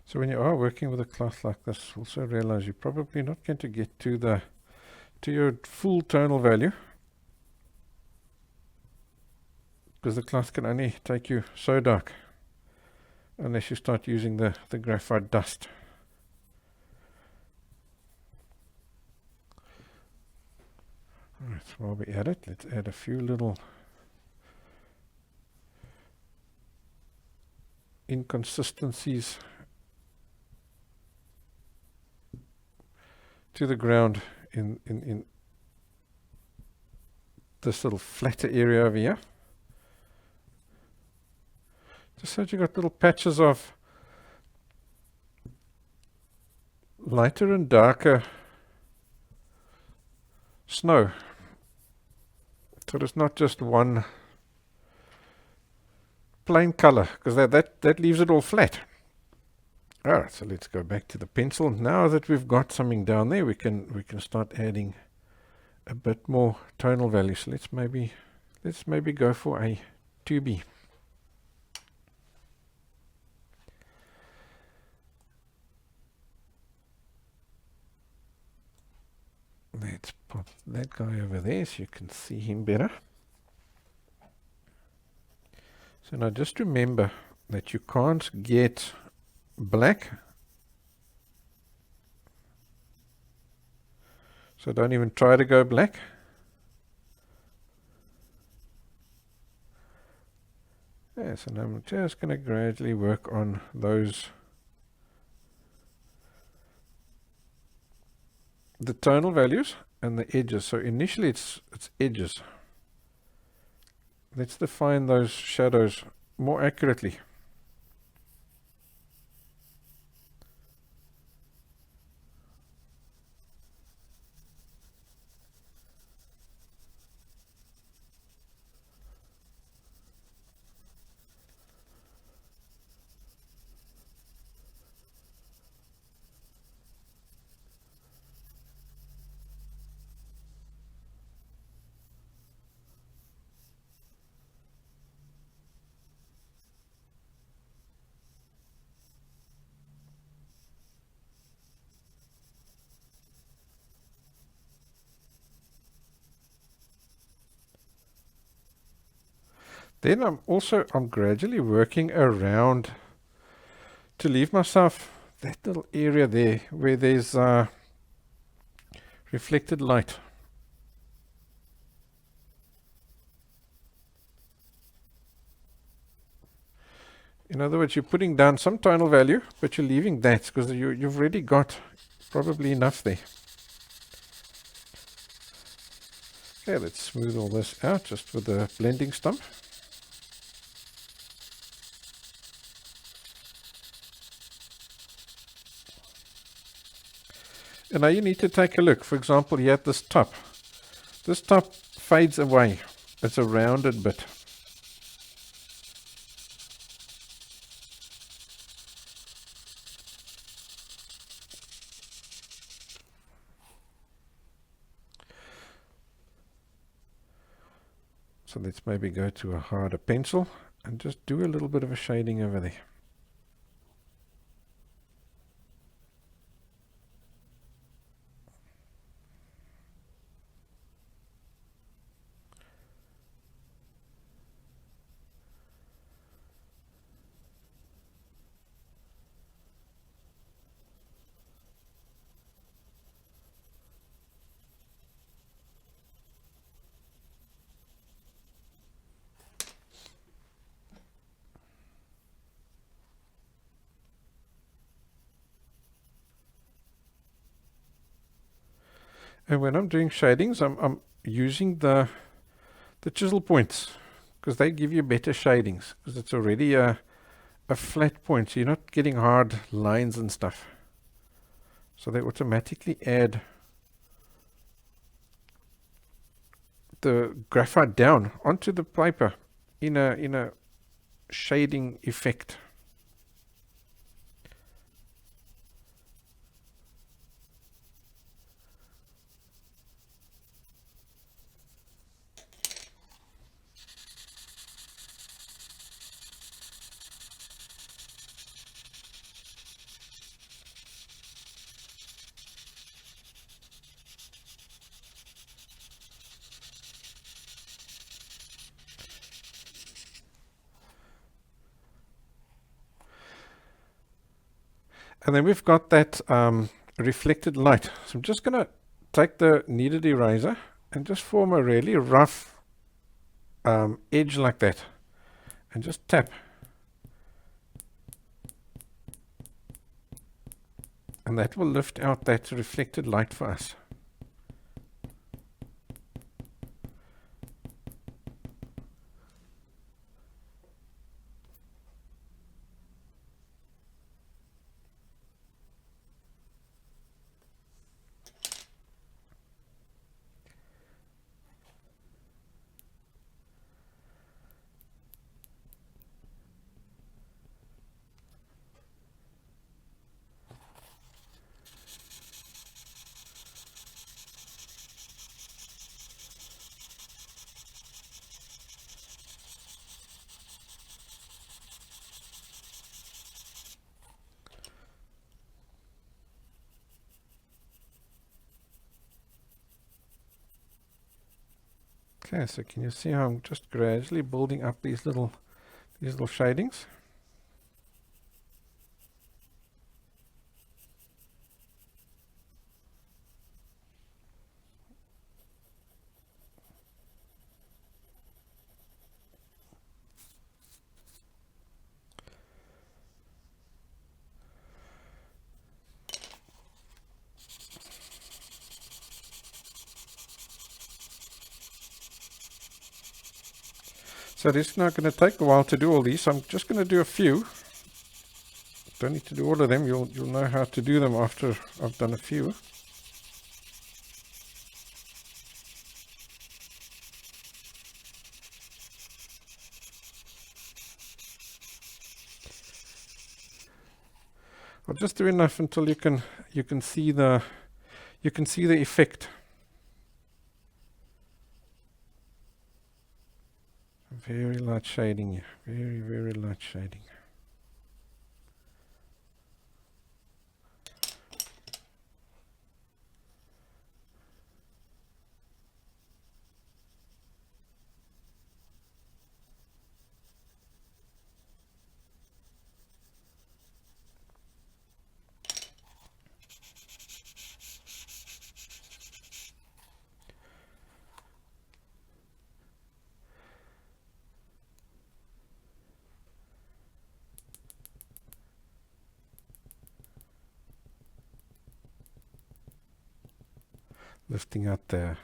So when you are working with a cloth like this, also realize you're probably not going to get to your full tonal value, because the cloth can only take you so dark unless you start using the graphite dust. Right, while we're at it, let's add a few little inconsistencies to the ground in this little flatter area over here. Just so you got little patches of lighter and darker snow. So it's not just one plain color, because that leaves it all flat. Alright, so let's go back to the pencil. Now that we've got something down there, we can start adding a bit more tonal value. So let's maybe go for a 2B. Pop that guy over there so you can see him better. So now just remember that you can't get black. So don't even try to go black. Yes, and I'm just going to gradually work on those, the tonal values and the edges. So initially it's edges. Let's define those shadows more accurately. Then I'm gradually working around to leave myself that little area there where there's reflected light. In other words, you're putting down some tonal value, but you're leaving that because you've already got probably enough there. Okay, let's smooth all this out just with the blending stump. And now you need to take a look. For example, here at this top. This top fades away. It's a rounded bit. So let's maybe go to a harder pencil and just do a little bit of a shading over there. And when I'm doing shadings, I'm using the chisel points because they give you better shadings because it's already a flat point, so you're not getting hard lines and stuff. So they automatically add the graphite down onto the paper in a shading effect. And then we've got that reflected light. So I'm just going to take the kneaded eraser and just form a really rough edge like that. And just tap. And that will lift out that reflected light for us. Okay, so can you see how I'm just gradually building up these little shadings? So it's not going to take a while to do all these. So I'm just going to do a few. Don't need to do all of them. You'll know how to do them after I've done a few. I'll just do enough until you can see the effect. Very light shading here. Very, very light shading. Lifting out that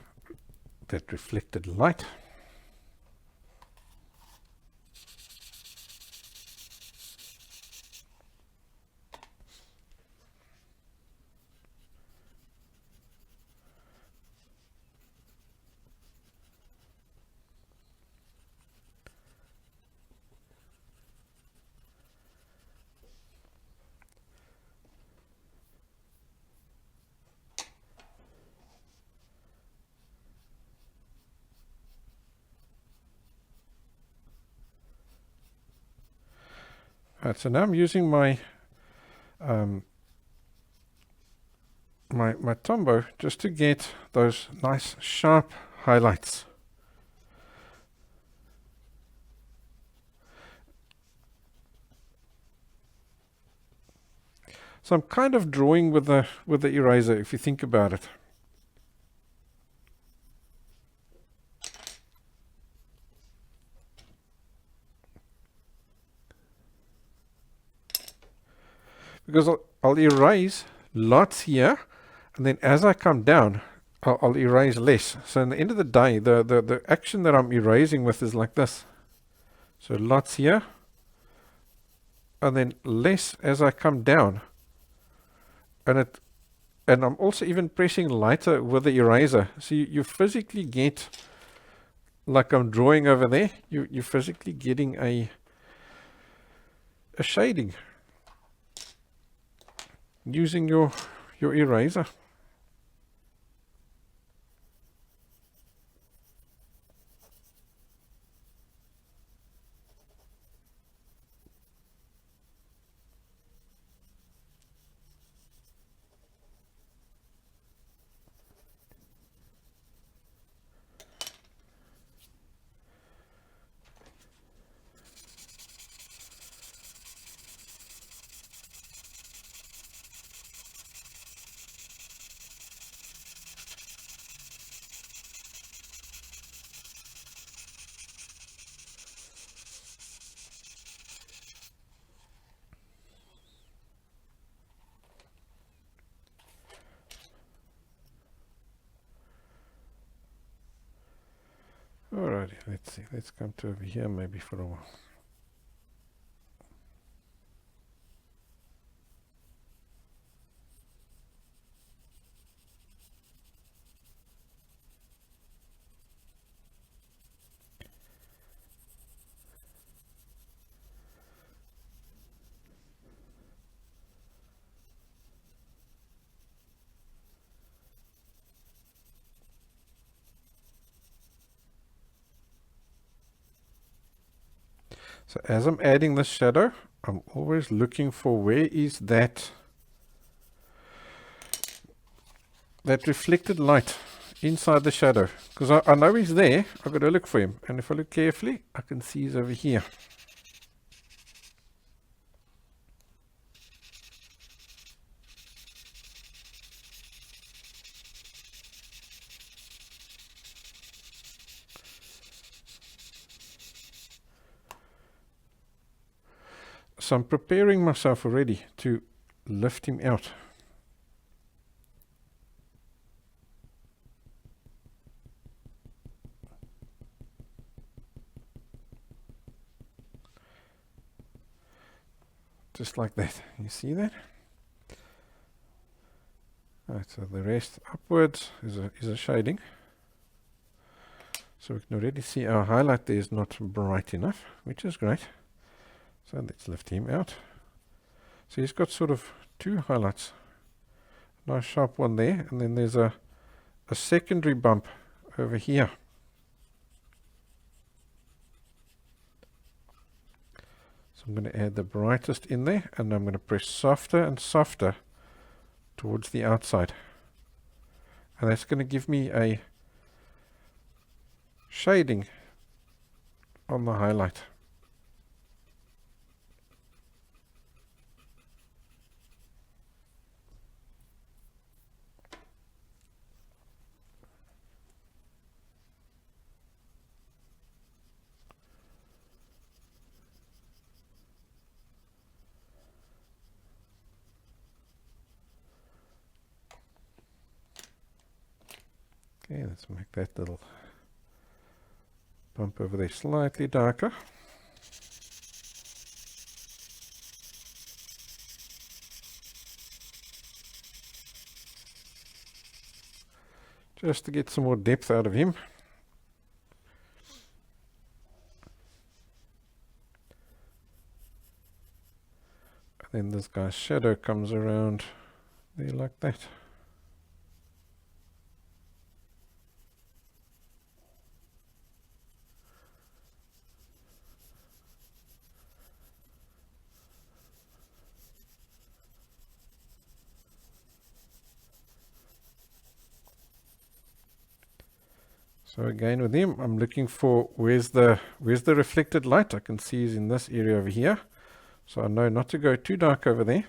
reflected light. Right, so now I'm using my my Tombow just to get those nice sharp highlights. So I'm kind of drawing with the eraser, if you think about it. Because I'll erase lots here, and then as I come down, I'll erase less. So in the end of the day, the action that I'm erasing with is like this. So lots here, and then less as I come down. And I'm also even pressing lighter with the eraser. So you physically get, like I'm drawing over there, you're physically getting a shading using your eraser. Alrighty, let's see. Let's come to over here maybe for a while. So as I'm adding the shadow, I'm always looking for where is that reflected light inside the shadow, because I know he's there. I've got to look for him, and if I look carefully I can see he's over here. So I'm preparing myself already to lift him out. Just like that. You see that? Right, so the rest upwards is a shading. So we can already see our highlight there is not bright enough, which is great. So let's lift him out. So he's got sort of two highlights. Nice sharp one there, and then there's a secondary bump over here. So I'm going to add the brightest in there, and I'm going to press softer and softer towards the outside. And that's going to give me a shading on the highlight. Okay, let's make that little bump over there slightly darker. Just to get some more depth out of him. And then this guy's shadow comes around there like that. So again with him, I'm looking for where's the reflected light. I can see he's in this area over here. So I know not to go too dark over there.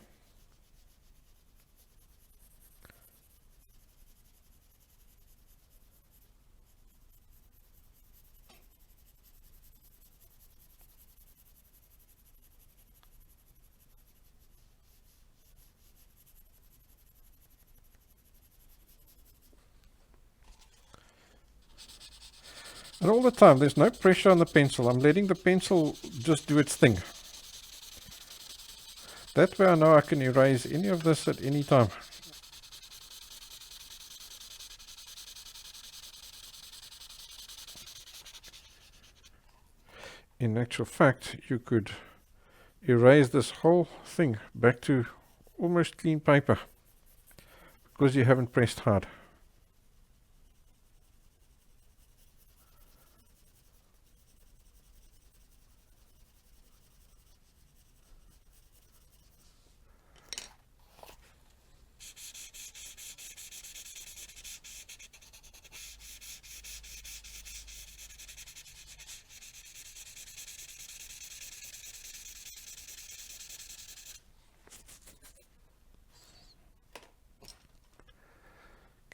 And all the time, there's no pressure on the pencil. I'm letting the pencil just do its thing. That way I know I can erase any of this at any time. In actual fact, you could erase this whole thing back to almost clean paper because you haven't pressed hard.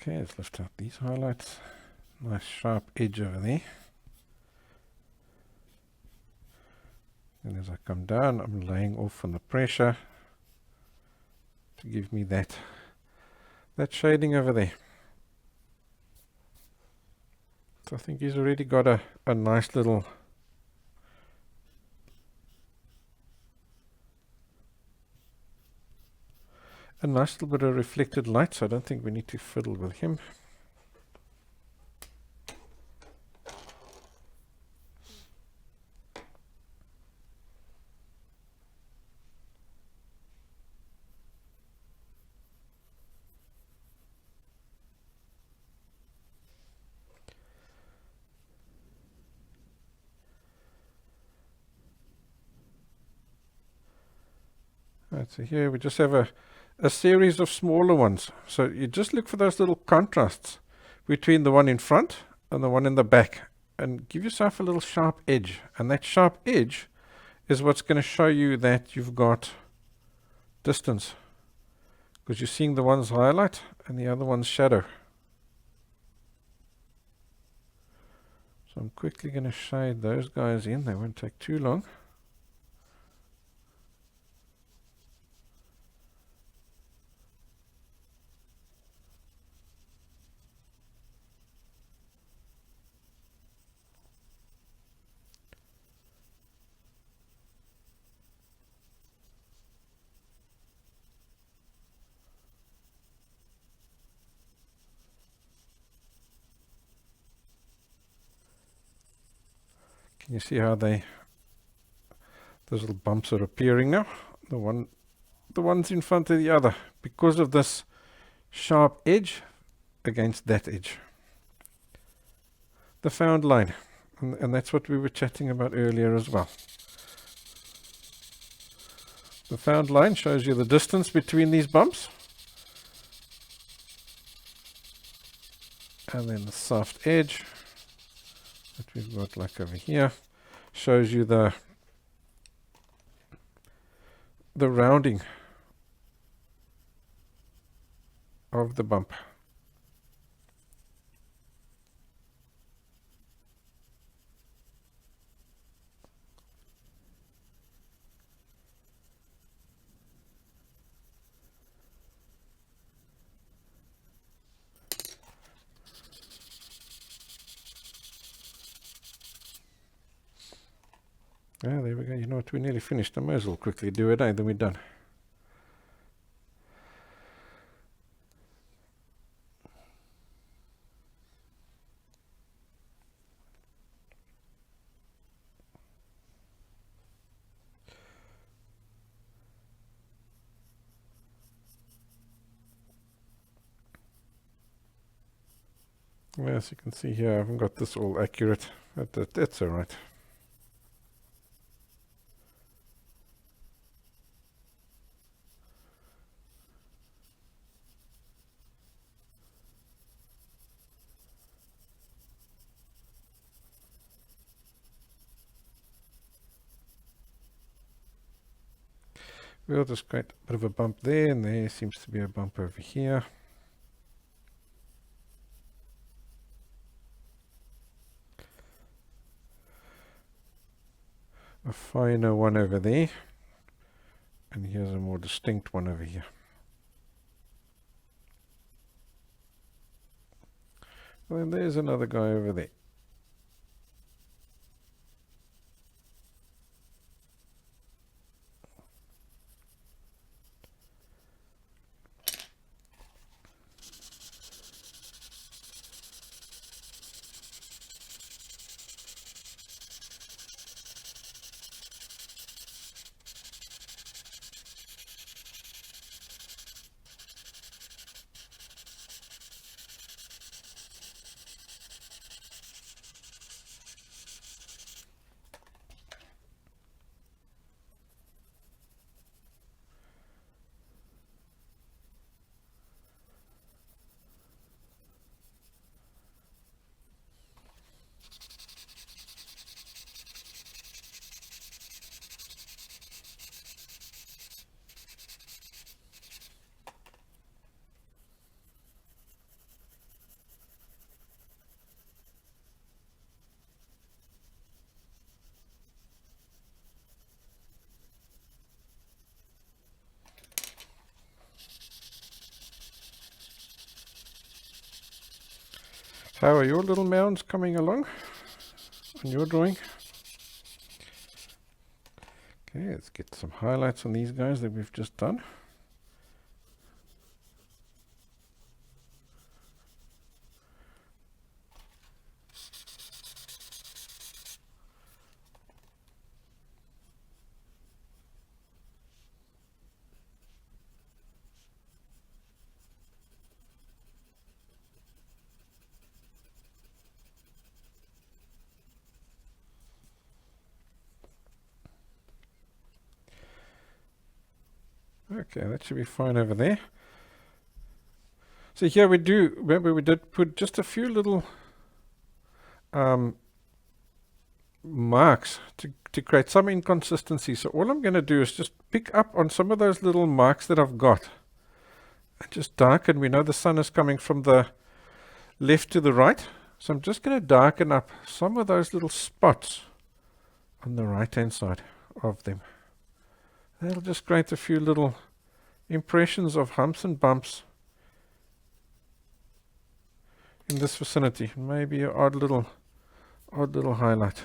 Okay, let's lift out these highlights. Nice sharp edge over there. And as I come down, I'm laying off on the pressure to give me that shading over there. So I think he's already got a nice little bit of reflected light, so I don't think we need to fiddle with him. Right, so here we just have a series of smaller ones. So you just look for those little contrasts between the one in front and the one in the back, and give yourself a little sharp edge. And that sharp edge is what's going to show you that you've got distance, because you're seeing the one's highlight and the other one's shadow. So I'm quickly going to shade those guys in. They won't take too long. Can you see how those little bumps are appearing now? The one's in front of the other because of this sharp edge against that edge. The found line, and that's what we were chatting about earlier as well. The found line shows you the distance between these bumps, and then the soft edge that we've got like over here shows you the rounding of the bump. Ah, there we go. You know what? We're nearly finished. I may as well quickly do it, then we're done. As you can see here, I haven't got this all accurate, but that's all right. We'll just create a bit of a bump there, and there seems to be a bump over here. A finer one over there, and here's a more distinct one over here. And then there's another guy over there. How are your little mounds coming along on your drawing? Okay, let's get some highlights on these guys that we've just done. Okay, that should be fine over there. So here we do, remember we did put just a few little marks to create some inconsistency. So all I'm going to do is just pick up on some of those little marks that I've got and just darken. We know the sun is coming from the left to the right, so I'm just going to darken up some of those little spots on the right hand side of them. That'll just create a few little impressions of humps and bumps in this vicinity. Maybe an odd little highlight.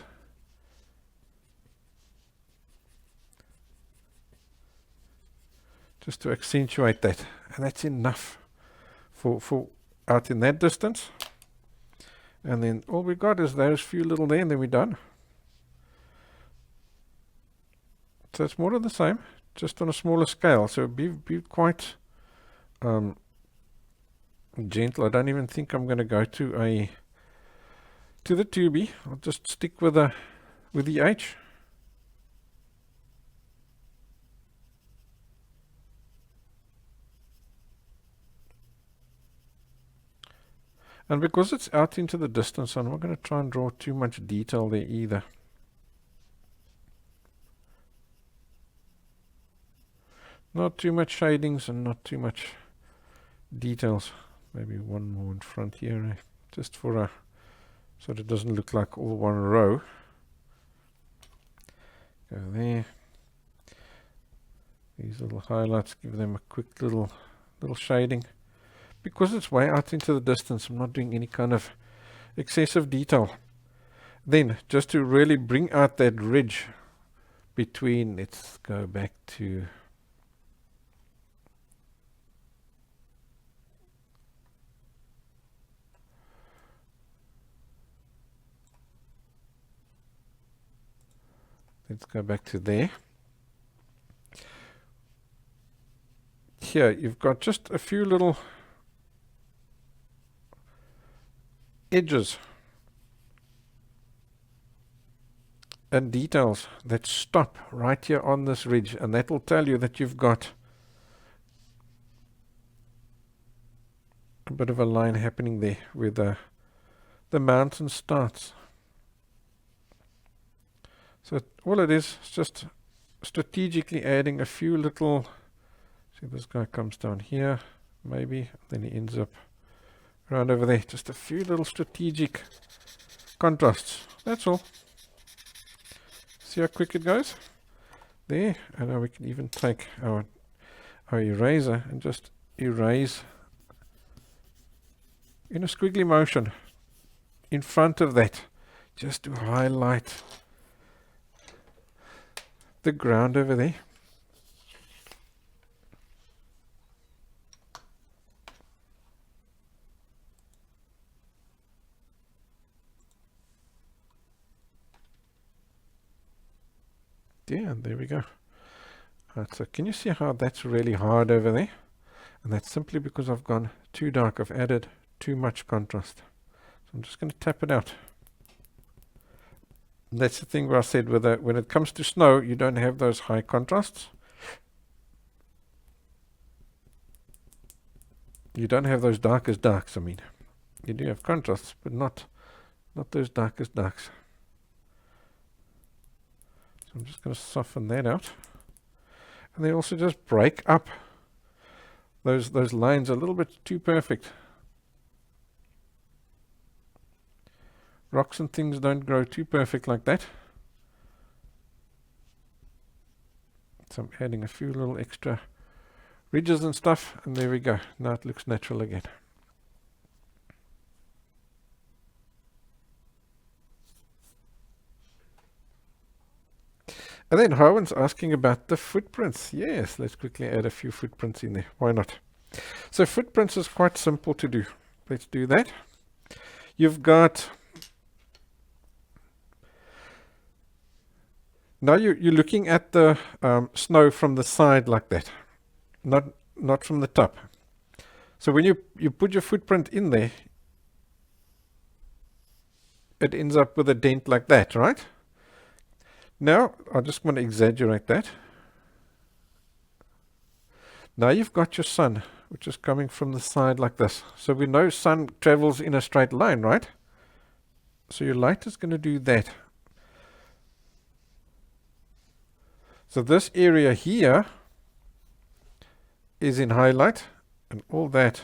Just to accentuate that. And that's enough for out in that distance. And then all we got is those few little there, and then we're done. So it's more of the same, just on a smaller scale. So be quite gentle. I don't even think I'm going to go to the 2B. I'll just stick with the H. And because it's out into the distance, I'm not going to try and draw too much detail there either. Not too much shadings and not too much details. Maybe one more in front here, just for so that it doesn't look like all one row. Go there. These little highlights, give them a quick little shading. Because it's way out into the distance, I'm not doing any kind of excessive detail. Then, just to really bring out that ridge between, let's go back to there. Here, you've got just a few little edges and details that stop right here on this ridge, and that will tell you that you've got a bit of a line happening there where the mountain starts. So all it is just strategically adding a few little, see this guy comes down here maybe, then he ends up around over there. Just a few little strategic contrasts. That's all. See how quick it goes? There. And now we can even take our eraser and just erase in a squiggly motion in front of that, just to highlight the ground over there. Yeah, and there we go. Right, so can you see how that's really hard over there? And that's simply because I've gone too dark. I've added too much contrast. So I'm just going to tap it out. And that's the thing where I said when it comes to snow, you don't have those high contrasts. You don't have those darkest darks, I mean. You do have contrasts, but not those darkest darks. I'm just going to soften that out, and then also just break up those lines a little bit too perfect. Rocks and things don't grow too perfect like that. So I'm adding a few little extra ridges and stuff, and there we go. Now it looks natural again. And then Harwan's asking about the footprints. Yes, let's quickly add a few footprints in there. Why not? So footprints is quite simple to do. Let's do that. You've got, now you're looking at the snow from the side like that, not from the top. So when you put your footprint in there, it ends up with a dent like that, right? Now, I just want to exaggerate that. Now you've got your sun which is coming from the side like this. So we know sun travels in a straight line, right? So your light is going to do that. So this area here is in highlight, and all that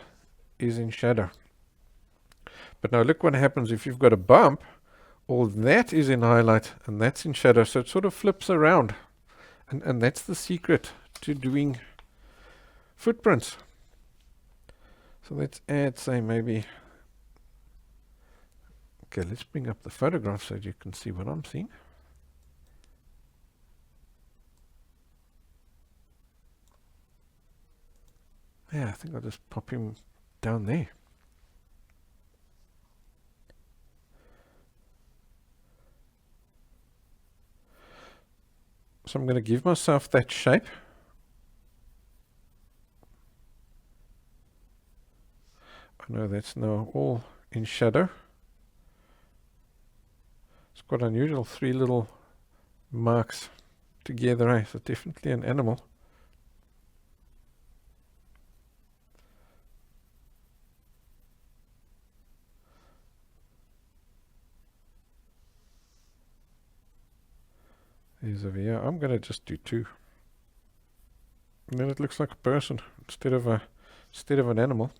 is in shadow. But now look what happens if you've got a bump. All that is in highlight, and that's in shadow. So it sort of flips around. And that's the secret to doing footprints. So let's add, say, maybe... Okay, let's bring up the photograph so you can see what I'm seeing. Yeah, I think I'll just pop him down there. So I'm going to give myself that shape. I know that's now all in shadow. It's quite unusual, 3 little marks together, eh? So definitely an animal. There's over here. I'm going to just do 2. And then it looks like a person instead of an animal.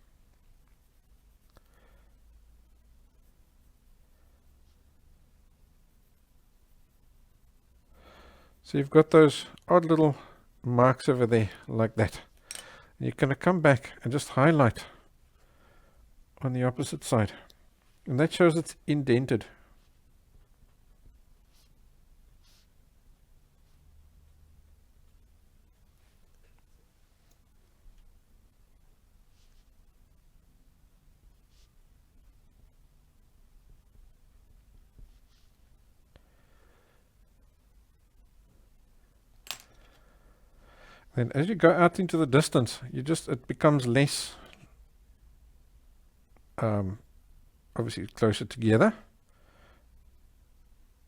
So you've got those odd little marks over there like that. And you're going to come back and just highlight on the opposite side. And that shows it's indented. Then as you go out into the distance, it becomes less, obviously closer together,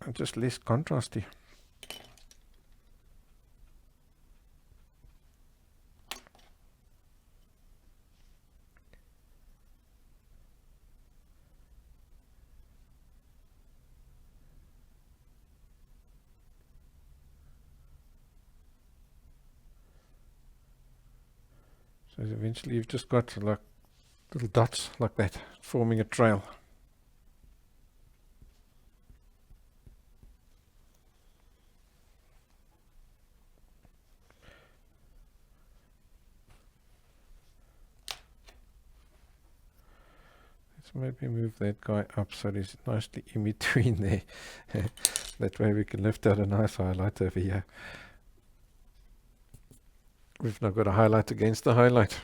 and just less contrasty. So eventually you've just got like little dots like that forming a trail. Let's maybe move that guy up so he's nicely in between there. That way we can lift out a nice highlight over here. We've now got a highlight against the highlight.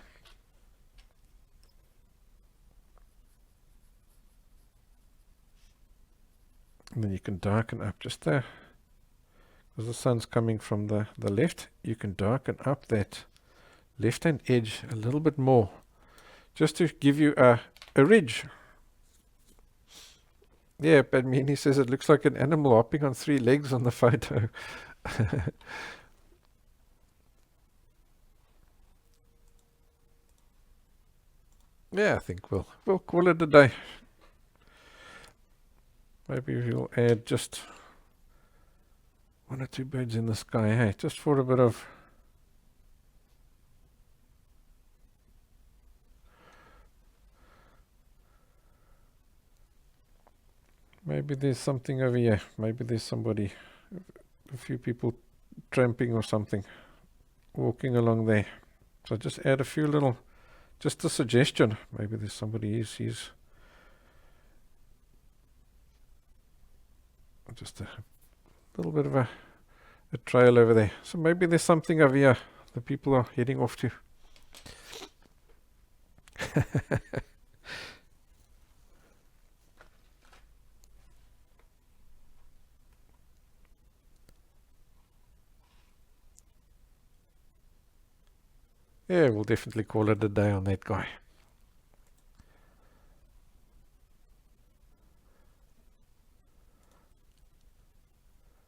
And then you can darken up just there. Because the sun's coming from the left, you can darken up that left-hand edge a little bit more. Just to give you a ridge. Yeah, but Mini says it looks like an animal hopping on 3 legs on the photo. Yeah, I think we'll call it a day. Maybe we'll add just 1 or 2 birds in the sky, hey, just for a bit of maybe there's something over here. Maybe there's somebody, a few people tramping or something, walking along there. So just add a few little, just a suggestion. Maybe there's somebody he's just a little bit of a trail over there. So maybe there's something over here the people are heading off to. Yeah, we'll definitely call it a day on that guy.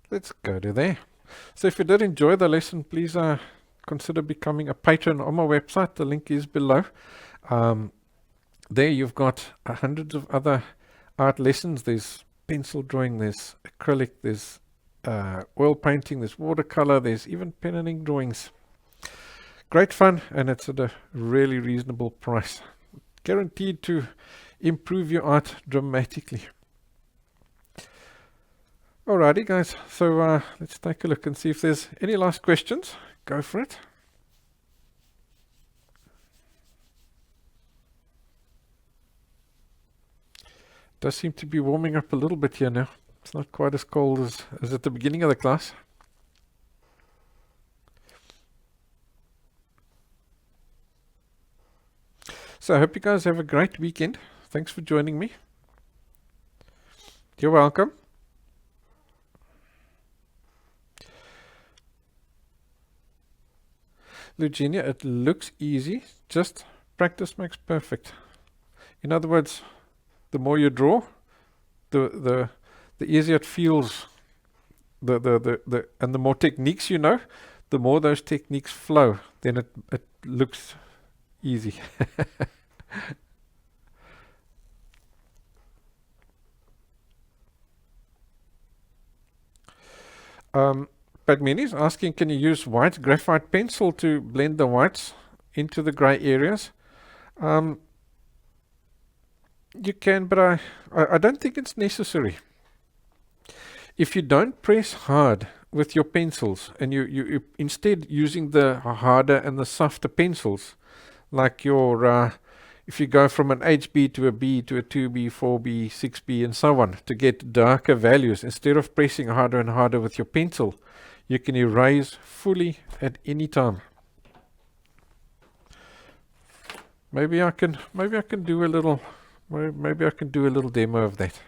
Let's go to there. So if you did enjoy the lesson, please consider becoming a patron on my website. The link is below. There you've got hundreds of other art lessons. There's pencil drawing, there's acrylic, there's oil painting, there's watercolor, there's even pen and ink drawings. Great fun, and it's at a really reasonable price. Guaranteed to improve your art dramatically. Alrighty guys, so let's take a look and see if there's any last questions. Go for it. Does seem to be warming up a little bit here now. It's not quite as cold as at the beginning of the class. So I hope you guys have a great weekend. Thanks for joining me. You're welcome. Eugenia, it looks easy. Just practice makes perfect. In other words, the more you draw, the easier it feels. And the more techniques you know, the more those techniques flow. Then it looks easy. Padmini is asking, can you use white graphite pencil to blend the whites into the grey areas? You can, but I don't think it's necessary. If you don't press hard with your pencils and you instead using the harder and the softer pencils, like your if you go from an HB to a B to a 2B, 4B, 6B and so on to get darker values, instead of pressing harder and harder with your pencil, you can erase fully at any time. Maybe I can do a little demo of that.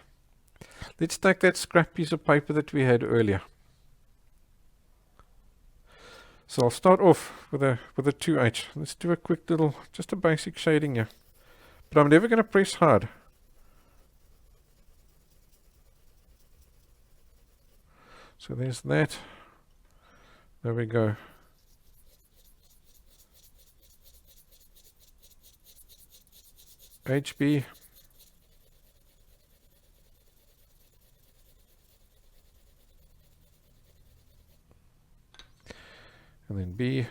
Let's take that scrap piece of paper that we had earlier. So I'll start off with a 2H. Let's do a quick little, just a basic shading here. But I'm never going to press hard. So there's that. There we go. HB. And then B.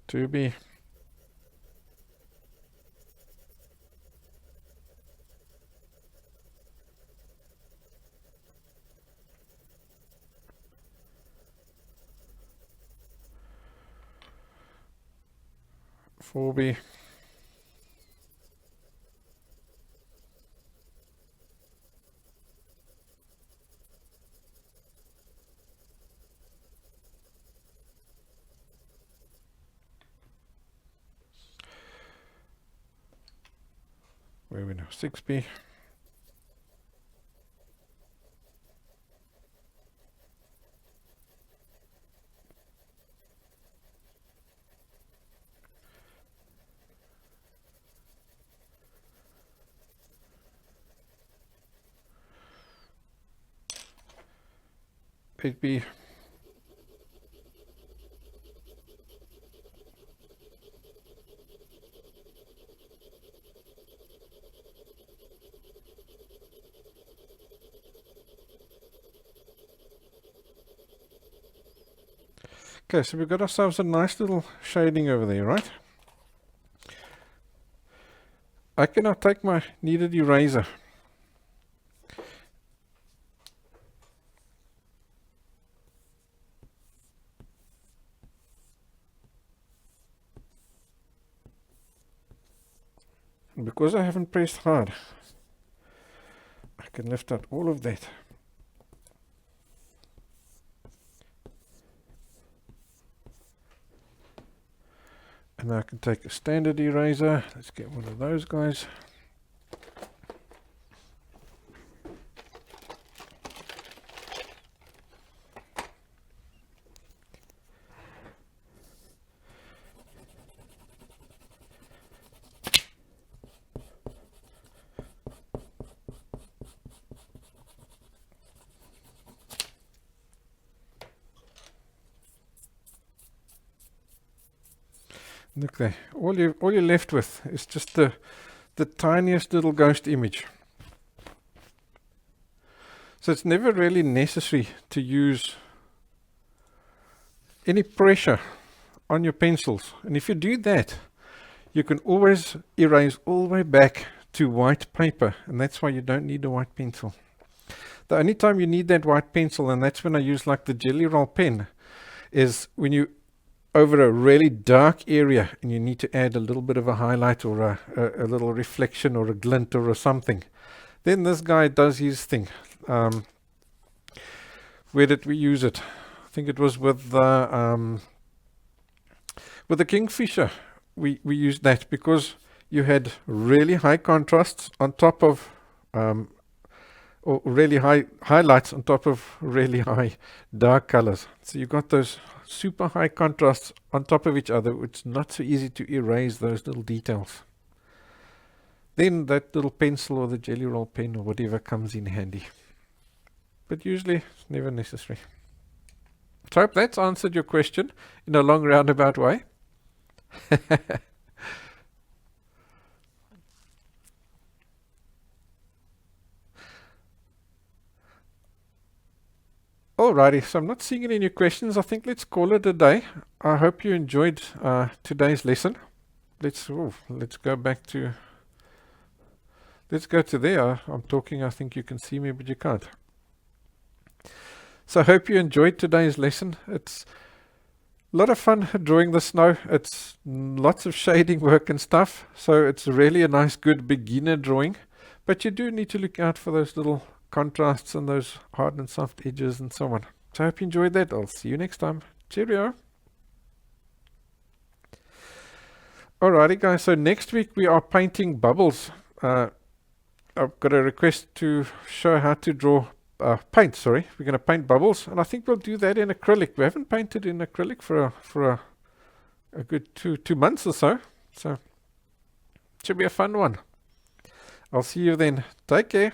To be B. Where are we now? 6B. B. Okay, so we've got ourselves a nice little shading over there, right? I can now take my kneaded eraser. And because I haven't pressed hard, I can lift out all of that. And I can take a standard eraser. Let's get one of those guys. Look there. All you're left with is just the tiniest little ghost image. So it's never really necessary to use any pressure on your pencils. And if you do that, you can always erase all the way back to white paper. And that's why you don't need a white pencil. The only time you need that white pencil, and that's when I use like the Jelly Roll pen, is when you over a really dark area and you need to add a little bit of a highlight or a little reflection or a glint or something. Then this guy does his thing. Where did we use it? I think it was with the Kingfisher. We used that because you had really high contrasts on top of or really high highlights on top of really high dark colors. So you got those super high contrasts on top of each other. It's not so easy to erase those little details. Then that little pencil or the Jelly Roll pen or whatever comes in handy. But usually it's never necessary. So I hope that's answered your question in a long roundabout way. Alrighty, so I'm not seeing any new questions. I think let's call it a day. I hope you enjoyed today's lesson. Let's go back to, let's go to there. I'm talking, I think you can see me, but you can't. So I hope you enjoyed today's lesson. It's a lot of fun drawing the snow. It's lots of shading work and stuff. So it's really a nice, good beginner drawing. But you do need to look out for those little contrasts and those hard and soft edges and so on. So I hope you enjoyed that. I'll see you next time. Cheerio. Alrighty guys, so next week we are painting bubbles. I've got a request to show how to draw paint, sorry. We're going to paint bubbles, and I think we'll do that in acrylic. We haven't painted in acrylic for a good two months or so. So it should be a fun one. I'll see you then. Take care.